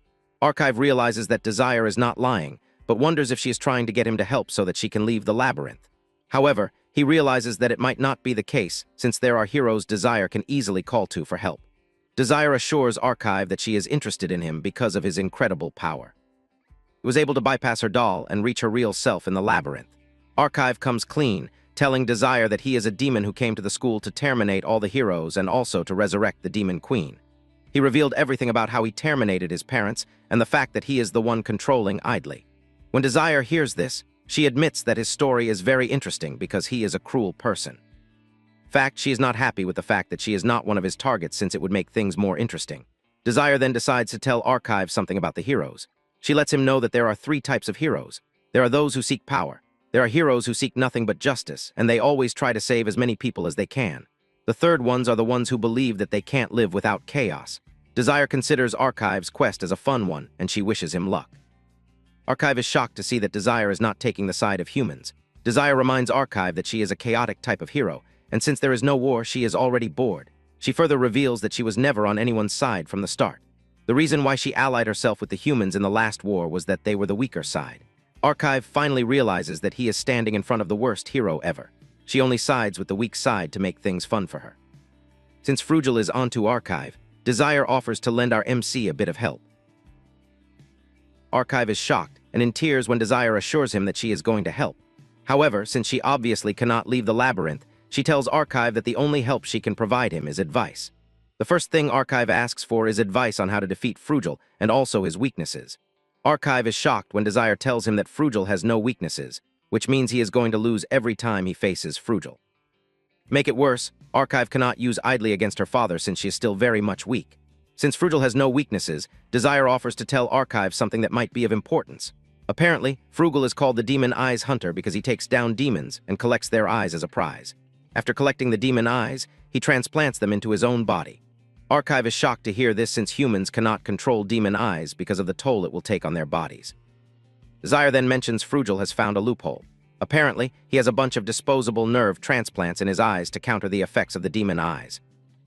Archive realizes that Desire is not lying, but wonders if she is trying to get him to help so that she can leave the labyrinth. However, he realizes that it might not be the case, since there are heroes Desire can easily call to for help. Desire assures Archive that she is interested in him because of his incredible power. He was able to bypass her doll and reach her real self in the labyrinth. Archive comes clean, telling Desire that he is a demon who came to the school to terminate all the heroes and also to resurrect the Demon Queen. He revealed everything about how he terminated his parents and the fact that he is the one controlling Idly. When Desire hears this, she admits that his story is very interesting because he is a cruel person. Fact, she is not happy with the fact that she is not one of his targets since it would make things more interesting. Desire then decides to tell Archive something about the heroes. She lets him know that there are 3 types of heroes. There are those who seek power. There are heroes who seek nothing but justice, and they always try to save as many people as they can. The third ones are the ones who believe that they can't live without chaos. Desire considers Archive's quest as a fun one, and she wishes him luck. Archive is shocked to see that Desire is not taking the side of humans. Desire reminds Archive that she is a chaotic type of hero, and since there is no war, she is already bored. She further reveals that she was never on anyone's side from the start. The reason why she allied herself with the humans in the last war was that they were the weaker side. Archive finally realizes that he is standing in front of the worst hero ever. She only sides with the weak side to make things fun for her. Since Frugel is onto Archive, Desire offers to lend our MC a bit of help. Archive is shocked and in tears when Desire assures him that she is going to help. However, since she obviously cannot leave the labyrinth, she tells Archive that the only help she can provide him is advice. The first thing Archive asks for is advice on how to defeat Frugel and also his weaknesses. Archive is shocked when Desire tells him that Frugel has no weaknesses, which means he is going to lose every time he faces Frugel. Make it worse, Archive cannot use Idly against her father since she is still very much weak. Since Frugel has no weaknesses, Desire offers to tell Archive something that might be of importance. Apparently, Frugel is called the Demon Eyes Hunter because he takes down demons and collects their eyes as a prize. After collecting the demon eyes, he transplants them into his own body. Archive is shocked to hear this since humans cannot control demon eyes because of the toll it will take on their bodies. Desire then mentions Frugel has found a loophole. Apparently, he has a bunch of disposable nerve transplants in his eyes to counter the effects of the demon eyes.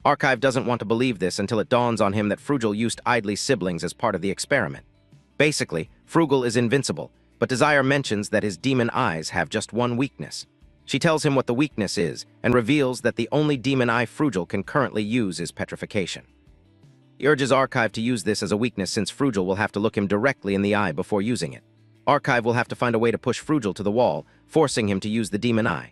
Archive doesn't want to believe this until it dawns on him that Frugel used Idly's siblings as part of the experiment. Basically, Frugel is invincible, but Desire mentions that his demon eyes have just one weakness. She tells him what the weakness is and reveals that the only demon eye Frugel can currently use is petrification. He urges Archive to use this as a weakness since Frugel will have to look him directly in the eye before using it. Archive will have to find a way to push Frugel to the wall, forcing him to use the demon eye.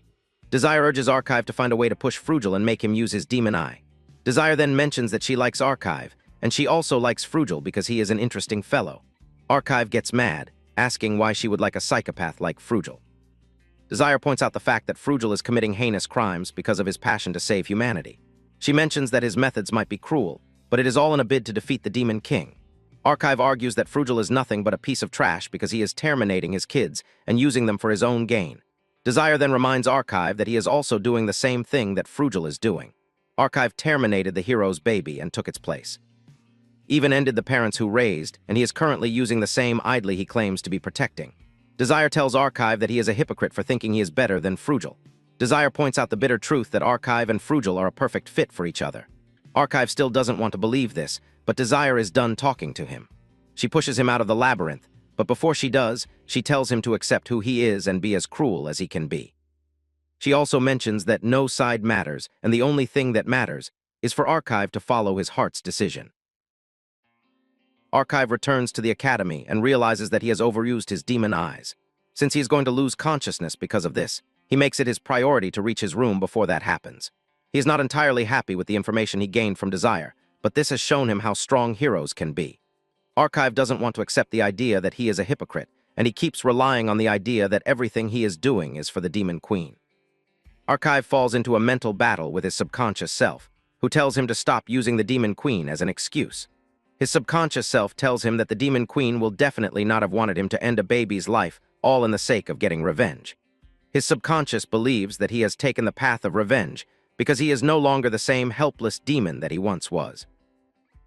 Desire urges Archive to find a way to push Frugel and make him use his demon eye. Desire then mentions that she likes Archive, and she also likes Frugel because he is an interesting fellow. Archive gets mad, asking why she would like a psychopath like Frugel. Desire points out the fact that Frugel is committing heinous crimes because of his passion to save humanity. She mentions that his methods might be cruel, but it is all in a bid to defeat the Demon King. Archive argues that Frugel is nothing but a piece of trash because he is terminating his kids and using them for his own gain. Desire then reminds Archive that he is also doing the same thing that Frugel is doing. Archive terminated the hero's baby and took its place. Even ended the parents who raised, and he is currently using the same Idly he claims to be protecting. Desire tells Archive that he is a hypocrite for thinking he is better than Frugel. Desire points out the bitter truth that Archive and Frugel are a perfect fit for each other. Archive still doesn't want to believe this, but Desire is done talking to him. She pushes him out of the labyrinth, but before she does, she tells him to accept who he is and be as cruel as he can be. She also mentions that no side matters, and the only thing that matters is for Archive to follow his heart's decision. Archive returns to the academy and realizes that he has overused his demon eyes. Since he is going to lose consciousness because of this, he makes it his priority to reach his room before that happens. He is not entirely happy with the information he gained from Desire, but this has shown him how strong heroes can be. Archive doesn't want to accept the idea that he is a hypocrite, and he keeps relying on the idea that everything he is doing is for the Demon Queen. Archive falls into a mental battle with his subconscious self, who tells him to stop using the Demon Queen as an excuse. His subconscious self tells him that the Demon Queen will definitely not have wanted him to end a baby's life, all in the sake of getting revenge. His subconscious believes that he has taken the path of revenge because he is no longer the same helpless demon that he once was.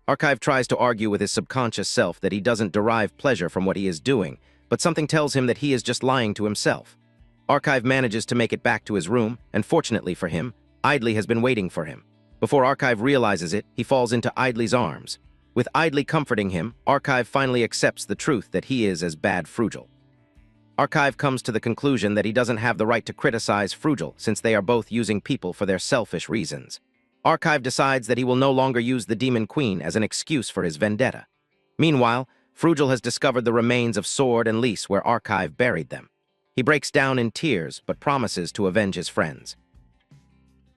Archive tries to argue with his subconscious self that he doesn't derive pleasure from what he is doing, but something tells him that he is just lying to himself. Archive manages to make it back to his room, and fortunately for him, Idley has been waiting for him. Before Archive realizes it, he falls into Idley's arms. With Idley comforting him, Archive finally accepts the truth that he is as bad Frugel. Archive comes to the conclusion that he doesn't have the right to criticize Frugel since they are both using people for their selfish reasons. Archive decides that he will no longer use the Demon Queen as an excuse for his vendetta. Meanwhile, Frugel has discovered the remains of Sword and Lys where Archive buried them. He breaks down in tears but promises to avenge his friends.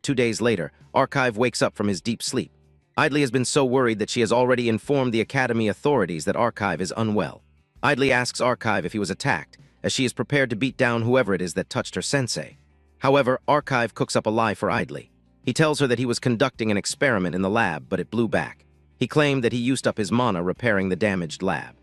2 days later, Archive wakes up from his deep sleep. Idley has been so worried that she has already informed the Academy authorities that Archive is unwell. Idley asks Archive if he was attacked, as she is prepared to beat down whoever it is that touched her sensei. However, Archive cooks up a lie for Idley. He tells her that he was conducting an experiment in the lab, but it blew back. He claimed that he used up his mana repairing the damaged lab.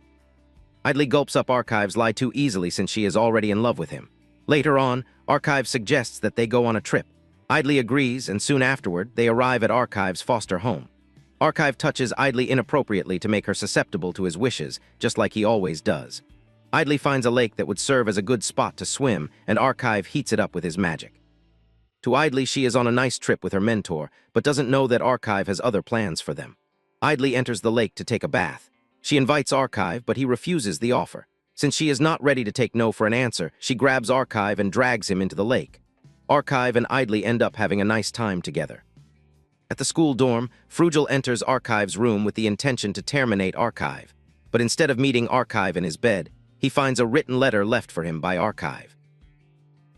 Idley gulps up Archive's lie too easily since she is already in love with him. Later on, Archive suggests that they go on a trip. Idley agrees, and soon afterward, they arrive at Archive's foster home. Archive touches Idley inappropriately to make her susceptible to his wishes, just like he always does. Idley finds a lake that would serve as a good spot to swim, and Archive heats it up with his magic. To Idley, she is on a nice trip with her mentor, but doesn't know that Archive has other plans for them. Idley enters the lake to take a bath. She invites Archive, but he refuses the offer. Since she is not ready to take no for an answer, she grabs Archive and drags him into the lake. Archive and Idley end up having a nice time together. At the school dorm, Frugel enters Archive's room with the intention to terminate Archive. But instead of meeting Archive in his bed, he finds a written letter left for him by Archive.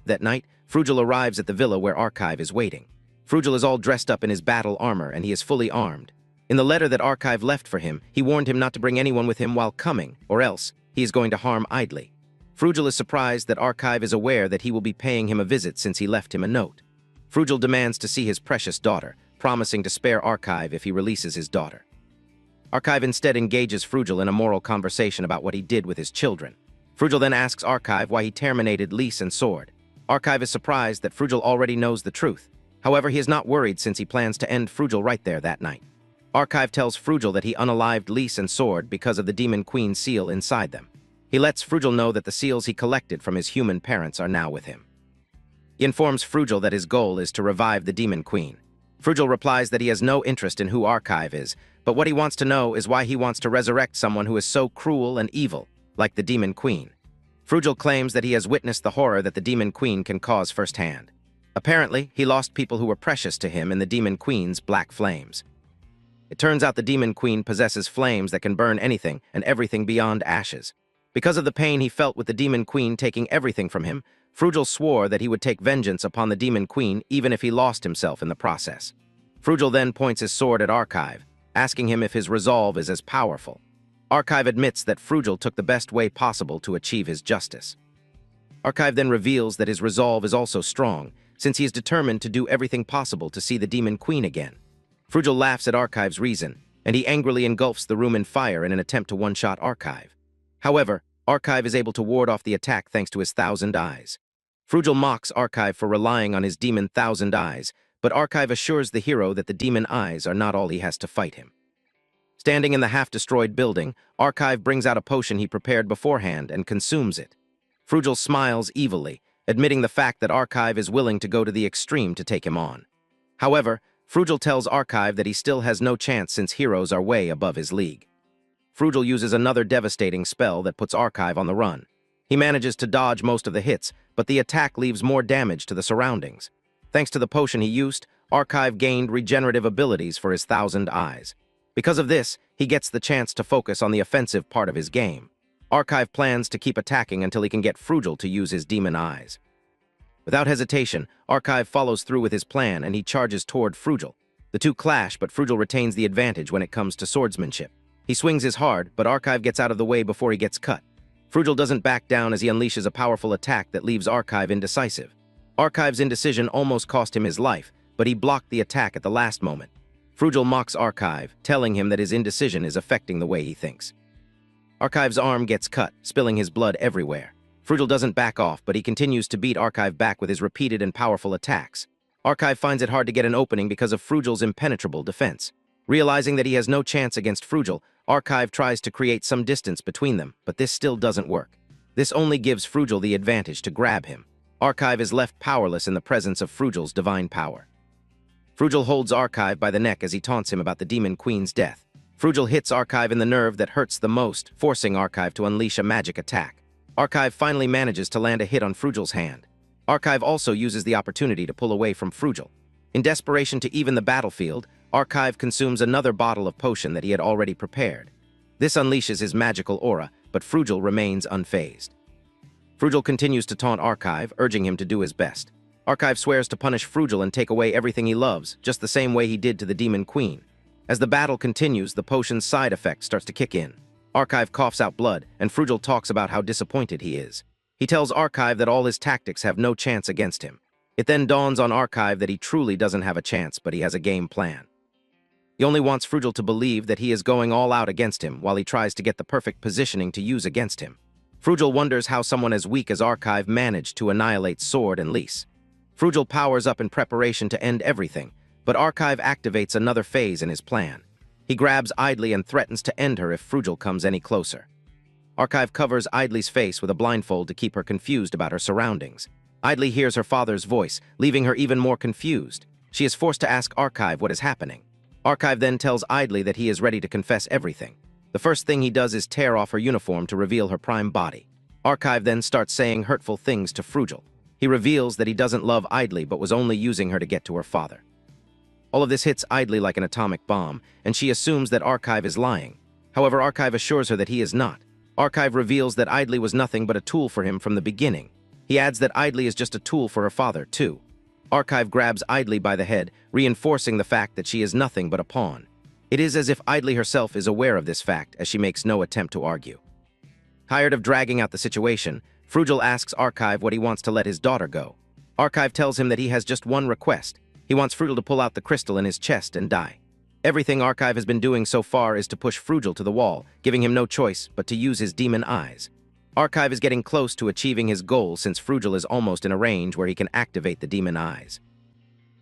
That night, Frugel arrives at the villa where Archive is waiting. Frugel is all dressed up in his battle armor and he is fully armed. In the letter that Archive left for him, he warned him not to bring anyone with him while coming, or else he is going to harm Idley. Frugel is surprised that Archive is aware that he will be paying him a visit since he left him a note. Frugel demands to see his precious daughter, promising to spare Archive if he releases his daughter. Archive instead engages Frugel in a moral conversation about what he did with his children. Frugel then asks Archive why he terminated Lys and Sword. Archive is surprised that Frugel already knows the truth. However, he is not worried since he plans to end Frugel right there that night. Archive tells Frugel that he unalived Lys and Sword because of the Demon Queen seal inside them. He lets Frugel know that the seals he collected from his human parents are now with him. He informs Frugel that his goal is to revive the Demon Queen. Frugel replies that he has no interest in who Archive is, but what he wants to know is why he wants to resurrect someone who is so cruel and evil, like the Demon Queen. Frugel claims that he has witnessed the horror that the Demon Queen can cause firsthand. Apparently, he lost people who were precious to him in the Demon Queen's black flames. It turns out the Demon Queen possesses flames that can burn anything and everything beyond ashes. Because of the pain he felt with the Demon Queen taking everything from him, Frugel swore that he would take vengeance upon the Demon Queen even if he lost himself in the process. Frugel then points his sword at Archive, asking him if his resolve is as powerful. Archive admits that Frugel took the best way possible to achieve his justice. Archive then reveals that his resolve is also strong, since he is determined to do everything possible to see the Demon Queen again. Frugel laughs at Archive's reason, and he angrily engulfs the room in fire in an attempt to one-shot Archive. However, Archive is able to ward off the attack thanks to his 1,000 eyes. Frugel mocks Archive for relying on his demon 1,000 eyes, but Archive assures the hero that the demon eyes are not all he has to fight him. Standing in the half-destroyed building, Archive brings out a potion he prepared beforehand and consumes it. Frugel smiles evilly, admitting the fact that Archive is willing to go to the extreme to take him on. However, Frugel tells Archive that he still has no chance since heroes are way above his league. Frugel uses another devastating spell that puts Archive on the run. He manages to dodge most of the hits, but the attack leaves more damage to the surroundings. Thanks to the potion he used, Archive gained regenerative abilities for his 1,000 eyes. Because of this, he gets the chance to focus on the offensive part of his game. Archive plans to keep attacking until he can get Frugel to use his demon eyes. Without hesitation, Archive follows through with his plan and he charges toward Frugel. The two clash, but Frugel retains the advantage when it comes to swordsmanship. He swings his hard, but Archive gets out of the way before he gets cut. Frugel doesn't back down as he unleashes a powerful attack that leaves Archive indecisive. Archive's indecision almost cost him his life, but he blocked the attack at the last moment. Frugel mocks Archive, telling him that his indecision is affecting the way he thinks. Archive's arm gets cut, spilling his blood everywhere. Frugel doesn't back off, but he continues to beat Archive back with his repeated and powerful attacks. Archive finds it hard to get an opening because of Frugel's impenetrable defense. Realizing that he has no chance against Frugel, Archive tries to create some distance between them, but this still doesn't work. This only gives Frugel the advantage to grab him. Archive is left powerless in the presence of Frugel's divine power. Frugel holds Archive by the neck as he taunts him about the Demon Queen's death. Frugel hits Archive in the nerve that hurts the most, forcing Archive to unleash a magic attack. Archive finally manages to land a hit on Frugel's hand. Archive also uses the opportunity to pull away from Frugel. In desperation to even the battlefield, Archive consumes another bottle of potion that he had already prepared. This unleashes his magical aura, but Frugel remains unfazed. Frugel continues to taunt Archive, urging him to do his best. Archive swears to punish Frugel and take away everything he loves, just the same way he did to the Demon Queen. As the battle continues, the potion's side effect starts to kick in. Archive coughs out blood, and Frugel talks about how disappointed he is. He tells Archive that all his tactics have no chance against him. It then dawns on Archive that he truly doesn't have a chance, but he has a game plan. He only wants Frugel to believe that he is going all out against him while he tries to get the perfect positioning to use against him. Frugel wonders how someone as weak as Archive managed to annihilate Sword and Lys. Frugel powers up in preparation to end everything, but Archive activates another phase in his plan. He grabs Idly and threatens to end her if Frugel comes any closer. Archive covers Idly's face with a blindfold to keep her confused about her surroundings. Idly hears her father's voice, leaving her even more confused. She is forced to ask Archive what is happening. Archive then tells Idly that he is ready to confess everything. The first thing he does is tear off her uniform to reveal her prime body. Archive then starts saying hurtful things to Frugel. He reveals that he doesn't love Idly but was only using her to get to her father. All of this hits Idly like an atomic bomb, and she assumes that Archive is lying. However, Archive assures her that he is not. Archive reveals that Idly was nothing but a tool for him from the beginning. He adds that Idly is just a tool for her father, too. Archive grabs Idly by the head, reinforcing the fact that she is nothing but a pawn. It is as if Idly herself is aware of this fact, as she makes no attempt to argue. Tired of dragging out the situation, Frugel asks Archive what he wants to let his daughter go. Archive tells him that he has just one request. He wants Frugel to pull out the crystal in his chest and die. Everything Archive has been doing so far is to push Frugel to the wall, giving him no choice but to use his demon eyes. Archive is getting close to achieving his goal since Frugel is almost in a range where he can activate the demon eyes.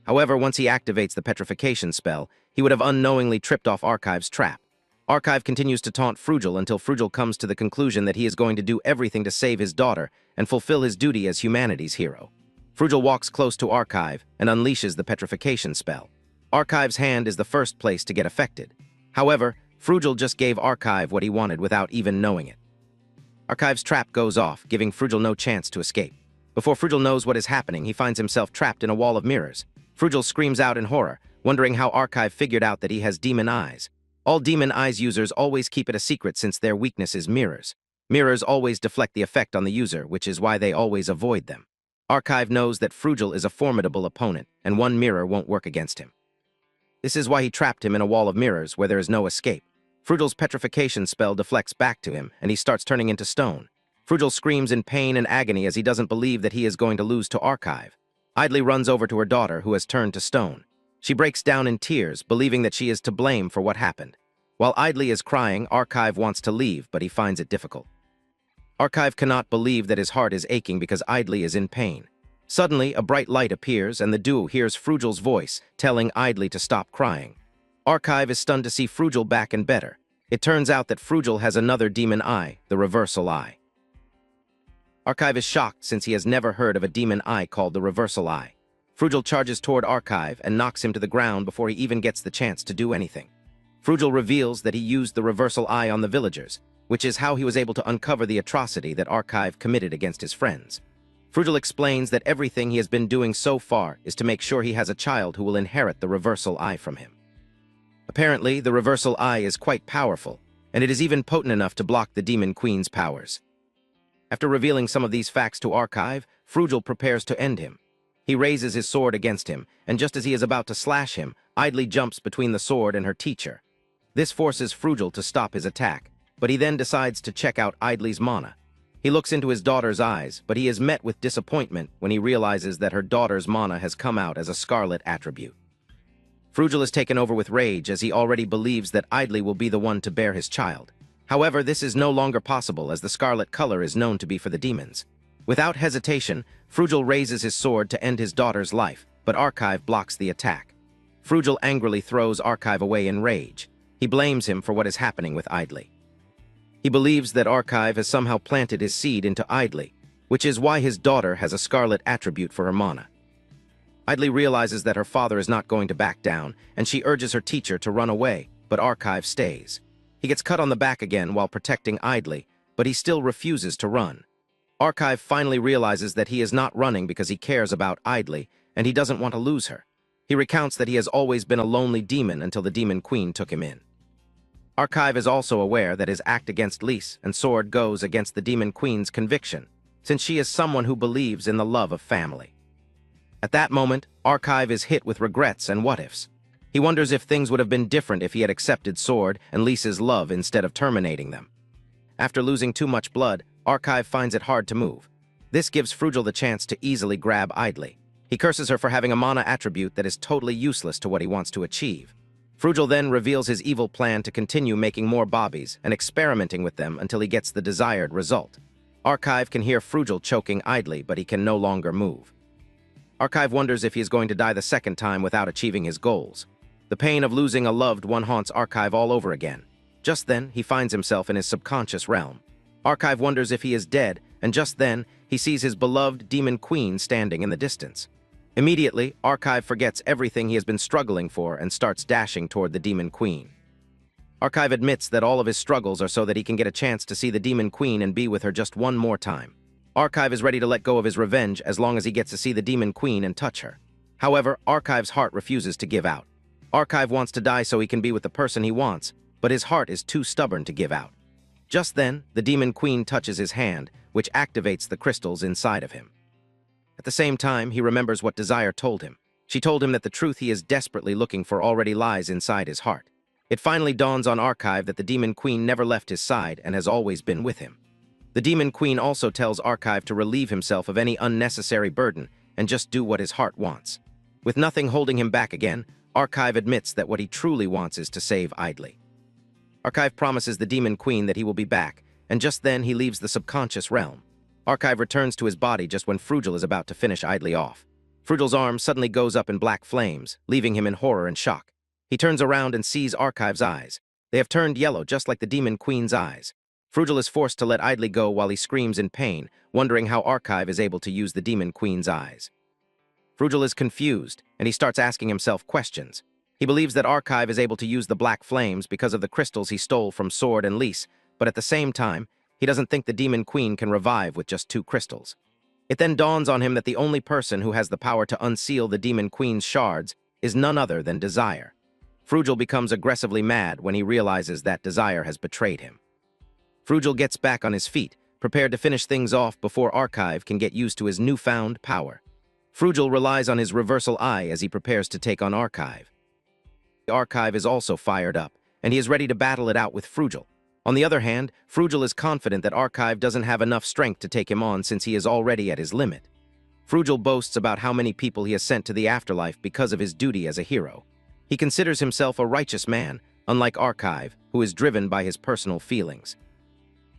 However, once he activates the petrification spell, he would have unknowingly tripped off Archive's trap. Archive continues to taunt Frugel until Frugel comes to the conclusion that he is going to do everything to save his daughter and fulfill his duty as humanity's hero. Frugel walks close to Archive and unleashes the petrification spell. Archive's hand is the first place to get affected. However, Frugel just gave Archive what he wanted without even knowing it. Archive's trap goes off, giving Frugel no chance to escape. Before Frugel knows what is happening, he finds himself trapped in a wall of mirrors. Frugel screams out in horror, wondering how Archive figured out that he has demon eyes. All demon eyes users always keep it a secret since their weakness is mirrors. Mirrors always deflect the effect on the user, which is why they always avoid them. Archive knows that Frugel is a formidable opponent, and one mirror won't work against him. This is why he trapped him in a wall of mirrors where there is no escape. Frugel's petrification spell deflects back to him, and he starts turning into stone. Frugel screams in pain and agony as he doesn't believe that he is going to lose to Archive. Idly runs over to her daughter, who has turned to stone. She breaks down in tears, believing that she is to blame for what happened. While Idly is crying, Archive wants to leave, but he finds it difficult. Archive cannot believe that his heart is aching because Idly is in pain. Suddenly, a bright light appears, and the duo hears Frugel's voice, telling Idly to stop crying. Archive is stunned to see Frugel back and better. It turns out that Frugel has another demon eye, the Reversal Eye. Archive is shocked since he has never heard of a demon eye called the Reversal Eye. Frugel charges toward Archive and knocks him to the ground before he even gets the chance to do anything. Frugel reveals that he used the Reversal Eye on the villagers, which is how he was able to uncover the atrocity that Archive committed against his friends. Frugel explains that everything he has been doing so far is to make sure he has a child who will inherit the Reversal Eye from him. Apparently, the reversal eye is quite powerful, and it is even potent enough to block the Demon Queen's powers. After revealing some of these facts to Archive, Frugel prepares to end him. He raises his sword against him, and just as he is about to slash him, Idly jumps between the sword and her teacher. This forces Frugel to stop his attack, but he then decides to check out Idly's mana. He looks into his daughter's eyes, but he is met with disappointment when he realizes that her daughter's mana has come out as a scarlet attribute. Frugel is taken over with rage as he already believes that Idly will be the one to bear his child. However, this is no longer possible as the scarlet color is known to be for the demons. Without hesitation, Frugel raises his sword to end his daughter's life, but Archive blocks the attack. Frugel angrily throws Archive away in rage. He blames him for what is happening with Idly. He believes that Archive has somehow planted his seed into Idly, which is why his daughter has a scarlet attribute for her mana. Idly realizes that her father is not going to back down, and she urges her teacher to run away, but Archive stays. He gets cut on the back again while protecting Idly, but he still refuses to run. Archive finally realizes that he is not running because he cares about Idly, and he doesn't want to lose her. He recounts that he has always been a lonely demon until the Demon Queen took him in. Archive is also aware that his act against Lise and Sword goes against the Demon Queen's conviction, since she is someone who believes in the love of family. At that moment, Archive is hit with regrets and what-ifs. He wonders if things would have been different if he had accepted Sword and Lisa's love instead of terminating them. After losing too much blood, Archive finds it hard to move. This gives Frugel the chance to easily grab Idly. He curses her for having a mana attribute that is totally useless to what he wants to achieve. Frugel then reveals his evil plan to continue making more bobbies and experimenting with them until he gets the desired result. Archive can hear Frugel choking Idly, but he can no longer move. Archive wonders if he is going to die the second time without achieving his goals. The pain of losing a loved one haunts Archive all over again. Just then, he finds himself in his subconscious realm. Archive wonders if he is dead, and just then, he sees his beloved Demon Queen standing in the distance. Immediately, Archive forgets everything he has been struggling for and starts dashing toward the Demon Queen. Archive admits that all of his struggles are so that he can get a chance to see the Demon Queen and be with her just one more time. Archive is ready to let go of his revenge as long as he gets to see the Demon Queen and touch her. However, Archive's heart refuses to give out. Archive wants to die so he can be with the person he wants, but his heart is too stubborn to give out. Just then, the Demon Queen touches his hand, which activates the crystals inside of him. At the same time, he remembers what Desire told him. She told him that the truth he is desperately looking for already lies inside his heart. It finally dawns on Archive that the Demon Queen never left his side and has always been with him. The Demon Queen also tells Archive to relieve himself of any unnecessary burden and just do what his heart wants. With nothing holding him back again, Archive admits that what he truly wants is to save Idly. Archive promises the Demon Queen that he will be back, and just then he leaves the subconscious realm. Archive returns to his body just when Frugel is about to finish Idly off. Frugel's arm suddenly goes up in black flames, leaving him in horror and shock. He turns around and sees Archive's eyes. They have turned yellow just like the Demon Queen's eyes. Frugel is forced to let Idly go while he screams in pain, wondering how Archive is able to use the Demon Queen's eyes. Frugel is confused, and he starts asking himself questions. He believes that Archive is able to use the black flames because of the crystals he stole from Sword and Lise, but at the same time, he doesn't think the Demon Queen can revive with just 2 crystals. It then dawns on him that the only person who has the power to unseal the Demon Queen's shards is none other than Desire. Frugel becomes aggressively mad when he realizes that Desire has betrayed him. Frugel gets back on his feet, prepared to finish things off before Archive can get used to his newfound power. Frugel relies on his reversal eye as he prepares to take on Archive. Archive is also fired up, and he is ready to battle it out with Frugel. On the other hand, Frugel is confident that Archive doesn't have enough strength to take him on since he is already at his limit. Frugel boasts about how many people he has sent to the afterlife because of his duty as a hero. He considers himself a righteous man, unlike Archive, who is driven by his personal feelings.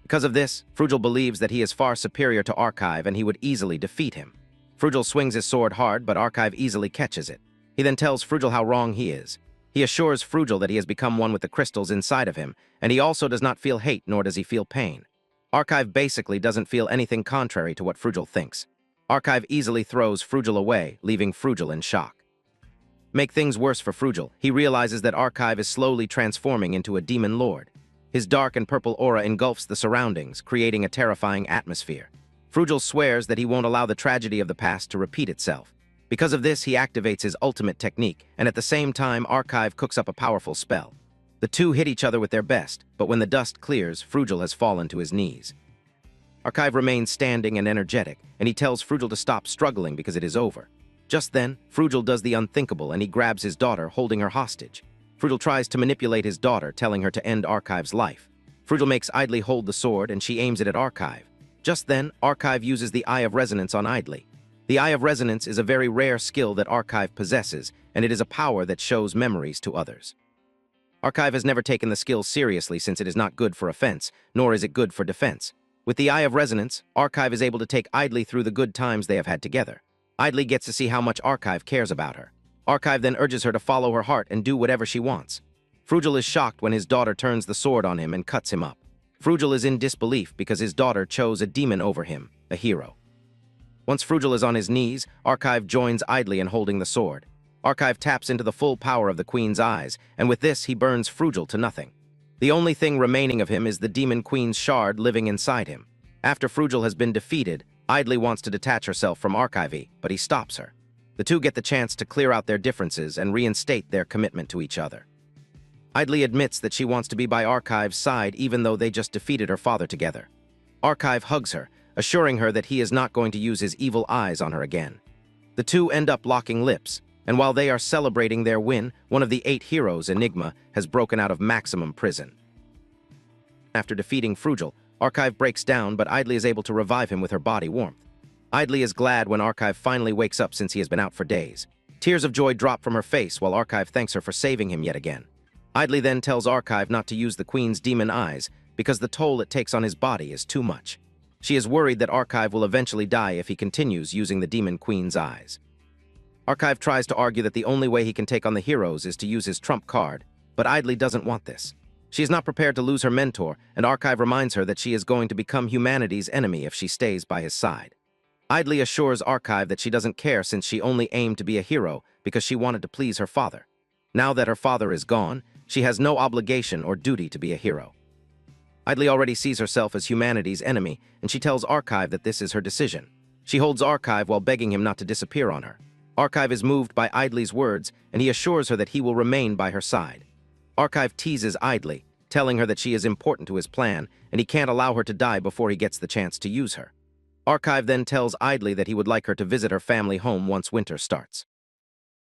Because of this, Frugel believes that he is far superior to Archive and he would easily defeat him. Frugel swings his sword hard, but Archive easily catches it. He then tells Frugel how wrong he is. He assures Frugel that he has become one with the crystals inside of him, and he also does not feel hate nor does he feel pain. Archive basically doesn't feel anything contrary to what Frugel thinks. Archive easily throws Frugel away, leaving Frugel in shock. Make things worse for Frugel, he realizes that Archive is slowly transforming into a demon lord. His dark and purple aura engulfs the surroundings, creating a terrifying atmosphere. Frugel swears that he won't allow the tragedy of the past to repeat itself. Because of this, he activates his ultimate technique, and at the same time, Archive cooks up a powerful spell. The two hit each other with their best, but when the dust clears, Frugel has fallen to his knees. Archive remains standing and energetic, and he tells Frugel to stop struggling because it is over. Just then, Frugel does the unthinkable and he grabs his daughter, holding her hostage. Frugel tries to manipulate his daughter, telling her to end Archive's life. Frugel makes Idly hold the sword and she aims it at Archive. Just then, Archive uses the Eye of Resonance on Idly. The Eye of Resonance is a very rare skill that Archive possesses, and it is a power that shows memories to others. Archive has never taken the skill seriously since it is not good for offense, nor is it good for defense. With the Eye of Resonance, Archive is able to take Idly through the good times they have had together. Idly gets to see how much Archive cares about her. Archive then urges her to follow her heart and do whatever she wants. Frugel is shocked when his daughter turns the sword on him and cuts him up. Frugel is in disbelief because his daughter chose a demon over him, a hero. Once Frugel is on his knees, Archive joins Idly in holding the sword. Archive taps into the full power of the Queen's eyes, and with this he burns Frugel to nothing. The only thing remaining of him is the Demon Queen's shard living inside him. After Frugel has been defeated, Idly wants to detach herself from Archive, but he stops her. The two get the chance to clear out their differences and reinstate their commitment to each other. Idly admits that she wants to be by Archive's side even though they just defeated her father together. Archive hugs her, assuring her that he is not going to use his evil eyes on her again. The two end up locking lips, and while they are celebrating their win, one of the 8 heroes, Enigma, has broken out of maximum prison. After defeating Frugel, Archive breaks down, but Idly is able to revive him with her body warmth. Idly is glad when Archive finally wakes up since he has been out for days. Tears of joy drop from her face while Archive thanks her for saving him yet again. Idly then tells Archive not to use the Queen's demon eyes because the toll it takes on his body is too much. She is worried that Archive will eventually die if he continues using the Demon Queen's eyes. Archive tries to argue that the only way he can take on the heroes is to use his trump card, but Idly doesn't want this. She is not prepared to lose her mentor, and Archive reminds her that she is going to become humanity's enemy if she stays by his side. Idly assures Archive that she doesn't care since she only aimed to be a hero because she wanted to please her father. Now that her father is gone, she has no obligation or duty to be a hero. Idly already sees herself as humanity's enemy, and she tells Archive that this is her decision. She holds Archive while begging him not to disappear on her. Archive is moved by Idly's words, and he assures her that he will remain by her side. Archive teases Idly, telling her that she is important to his plan, and he can't allow her to die before he gets the chance to use her. Archive then tells Idly that he would like her to visit her family home once winter starts.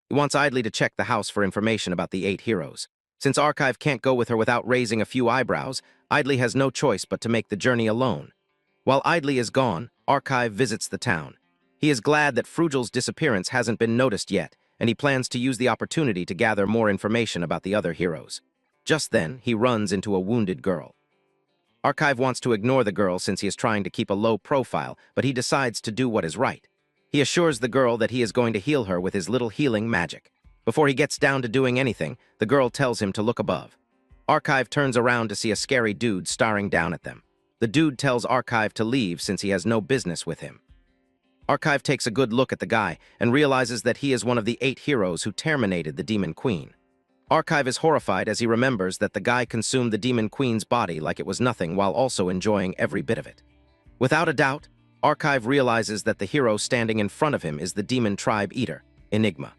He wants Idly to check the house for information about the 8 heroes. Since Archive can't go with her without raising a few eyebrows, Idly has no choice but to make the journey alone. While Idly is gone, Archive visits the town. He is glad that Frugel's disappearance hasn't been noticed yet, and he plans to use the opportunity to gather more information about the other heroes. Just then, he runs into a wounded girl. Archive wants to ignore the girl since he is trying to keep a low profile, but he decides to do what is right. He assures the girl that he is going to heal her with his little healing magic. Before he gets down to doing anything, the girl tells him to look above. Archive turns around to see a scary dude staring down at them. The dude tells Archive to leave since he has no business with him. Archive takes a good look at the guy and realizes that he is one of the 8 heroes who terminated the Demon Queen. Archive is horrified as he remembers that the guy consumed the Demon Queen's body like it was nothing while also enjoying every bit of it. Without a doubt, Archive realizes that the hero standing in front of him is the Demon Tribe Eater, Enigma.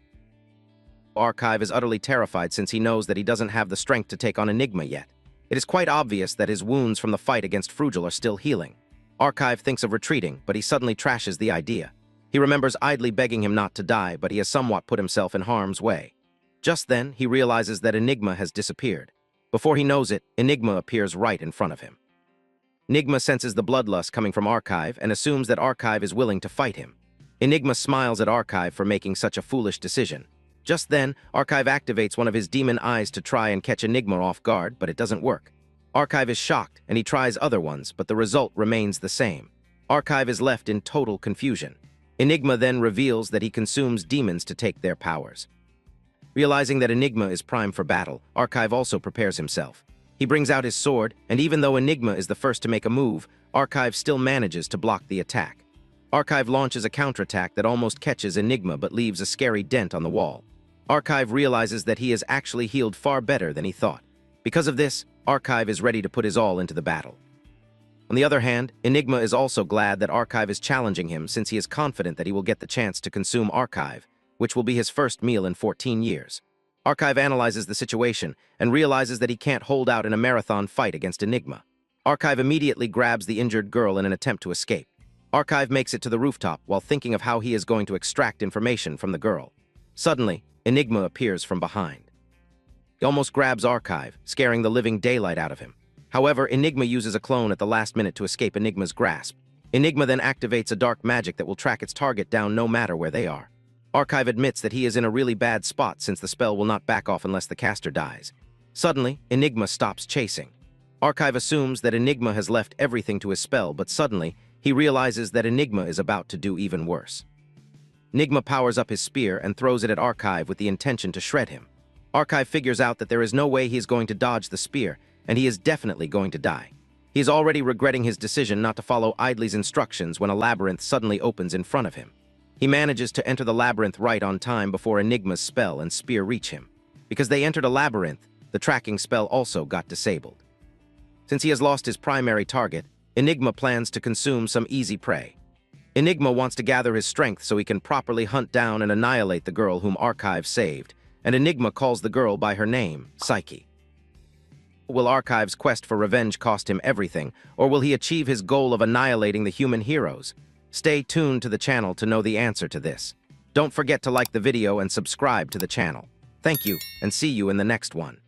Archive is utterly terrified since he knows that he doesn't have the strength to take on Enigma yet. It is quite obvious that his wounds from the fight against Frugel are still healing. Archive thinks of retreating, but he suddenly trashes the idea. He remembers Idly begging him not to die, but he has somewhat put himself in harm's way. Just then, he realizes that Enigma has disappeared. Before he knows it, Enigma appears right in front of him. Enigma senses the bloodlust coming from Archive and assumes that Archive is willing to fight him. Enigma smiles at Archive for making such a foolish decision. Just then, Archive activates one of his demon eyes to try and catch Enigma off guard, but it doesn't work. Archive is shocked, and he tries other ones, but the result remains the same. Archive is left in total confusion. Enigma then reveals that he consumes demons to take their powers. Realizing that Enigma is primed for battle, Archive also prepares himself. He brings out his sword, and even though Enigma is the first to make a move, Archive still manages to block the attack. Archive launches a counterattack that almost catches Enigma but leaves a scary dent on the wall. Archive realizes that he has actually healed far better than he thought. Because of this, Archive is ready to put his all into the battle. On the other hand, Enigma is also glad that Archive is challenging him since he is confident that he will get the chance to consume Archive, which will be his first meal in 14 years. Archive analyzes the situation and realizes that he can't hold out in a marathon fight against Enigma. Archive immediately grabs the injured girl in an attempt to escape. Archive makes it to the rooftop while thinking of how he is going to extract information from the girl. Suddenly, Enigma appears from behind. He almost grabs Archive, scaring the living daylight out of him. However, Enigma uses a clone at the last minute to escape Enigma's grasp. Enigma then activates a dark magic that will track its target down no matter where they are. Archive admits that he is in a really bad spot since the spell will not back off unless the caster dies. Suddenly, Enigma stops chasing. Archive assumes that Enigma has left everything to his spell, but suddenly, he realizes that Enigma is about to do even worse. Enigma powers up his spear and throws it at Archive with the intention to shred him. Archive figures out that there is no way he is going to dodge the spear, and he is definitely going to die. He is already regretting his decision not to follow Idley's instructions when a labyrinth suddenly opens in front of him. He manages to enter the labyrinth right on time before Enigma's spell and spear reach him. Because they entered a labyrinth, the tracking spell also got disabled. Since he has lost his primary target, Enigma plans to consume some easy prey. Enigma wants to gather his strength so he can properly hunt down and annihilate the girl whom Archive saved, and Enigma calls the girl by her name, Psyche. Will Archive's quest for revenge cost him everything, or will he achieve his goal of annihilating the human heroes? Stay tuned to the channel to know the answer to this. Don't forget to like the video and subscribe to the channel. Thank you, and see you in the next one.